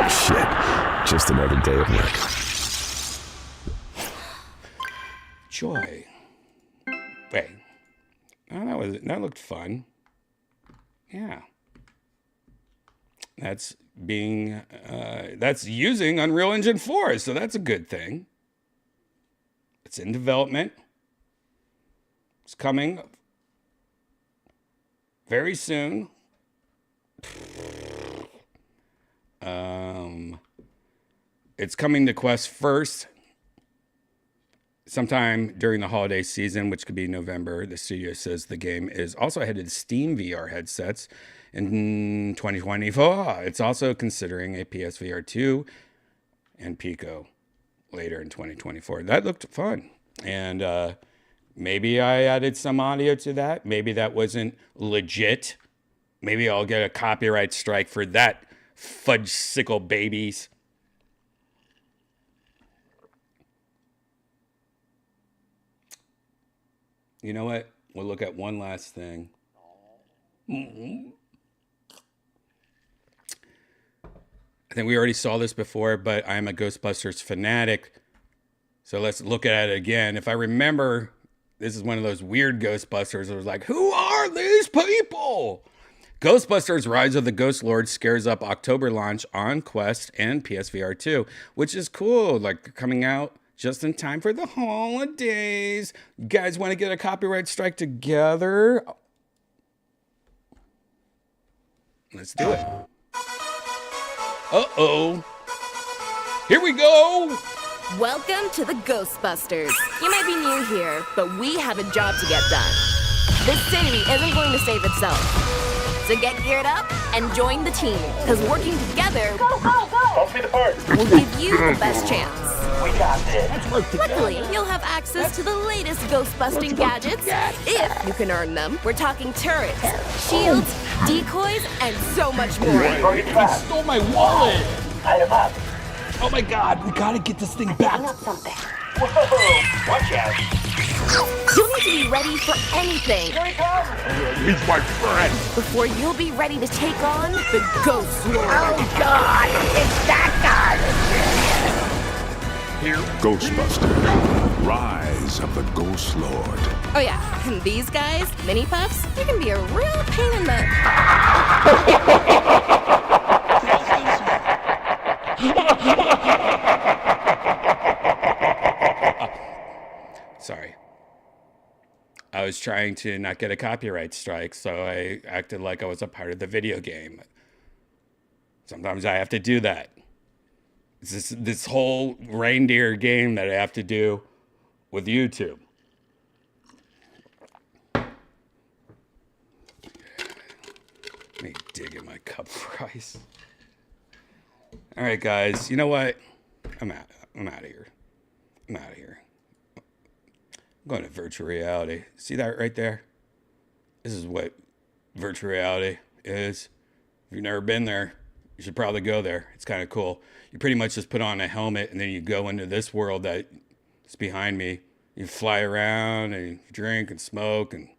S9: Shit, just another day of work.
S2: Joy. Wait. Oh, that looked fun. Yeah. That's using Unreal Engine 4, so that's a good thing. It's in development. It's coming very soon. It's coming to Quest first sometime during the holiday season, which could be November. The studio says the game is also headed to Steam VR headsets in 2024. It's also considering a PSVR 2 and Pico later in 2024. That looked fun. And maybe I added some audio to that. Maybe that wasn't legit. Maybe I'll get a copyright strike for that, fudge sickle babies. You know what? We'll look at one last thing. I think we already saw this before, but I'm a Ghostbusters fanatic. So let's look at it again. If I remember, this is one of those weird Ghostbusters. It was like, who are these people? Ghostbusters Rise of the Ghost Lord scares up October launch on Quest and PSVR 2, which is cool. Like coming out just in time for the holidays. You guys want to get a copyright strike together? Let's do it. Uh-oh. Here we go.
S11: Welcome to the Ghostbusters. You might be new here, but we have a job to get done. This city isn't going to save itself. So get geared up and join the team, because working together will give you the best chance.
S1: We got this.
S11: Luckily, you'll have access to the latest ghost-busting gadgets, if you can earn them. We're talking turrets, shields, decoys, and so much more.
S1: He
S2: Stole my wallet.
S1: Light him up.
S2: Oh my God, we gotta get this thing back.
S1: Whoa, watch out.
S11: You'll need to be ready for anything
S1: Here he comes.
S2: He's my friend.
S11: before you'll be ready to take on the Ghost Lord.
S1: Oh God, it's that guy.
S12: Ghostbusters, Rise of the Ghost Lord.
S11: Oh yeah, and these guys, mini puffs, they can be a real pain in the...
S2: Sorry. I was trying to not get a copyright strike, so I acted like I was a part of the video game. Sometimes I have to do that. It's this whole reindeer game that I have to do with YouTube. Let me dig in my cup of rice. All right, guys. You know what? I'm out of here. I'm out of here. I'm going to virtual reality. See that right there? This is what virtual reality is. If you've never been there, you should probably go there. It's kind of cool. You pretty much just put on a helmet and then you go into this world that's behind me. You fly around and you drink and smoke and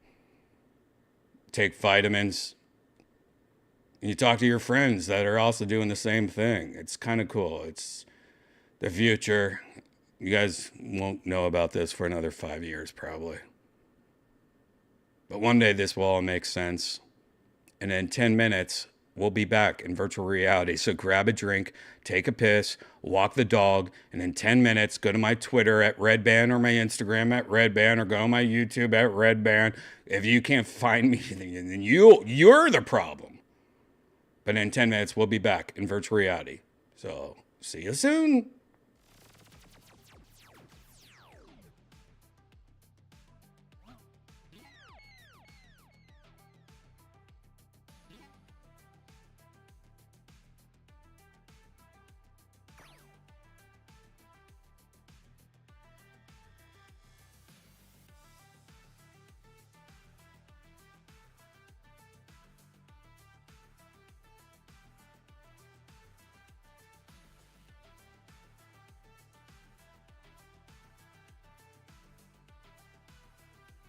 S2: take vitamins. And you talk to your friends that are also doing the same thing. It's kind of cool. It's the future. You guys won't know about this for another 5 years probably. But one day this will all make sense. And in 10 minutes, we'll be back in virtual reality. So grab a drink, take a piss, walk the dog, and in 10 minutes, go to my Twitter at Redban or my Instagram at Redban or go on my YouTube at Redban. If you can't find me, then you're the problem. But in 10 minutes, we'll be back in virtual reality. So see you soon.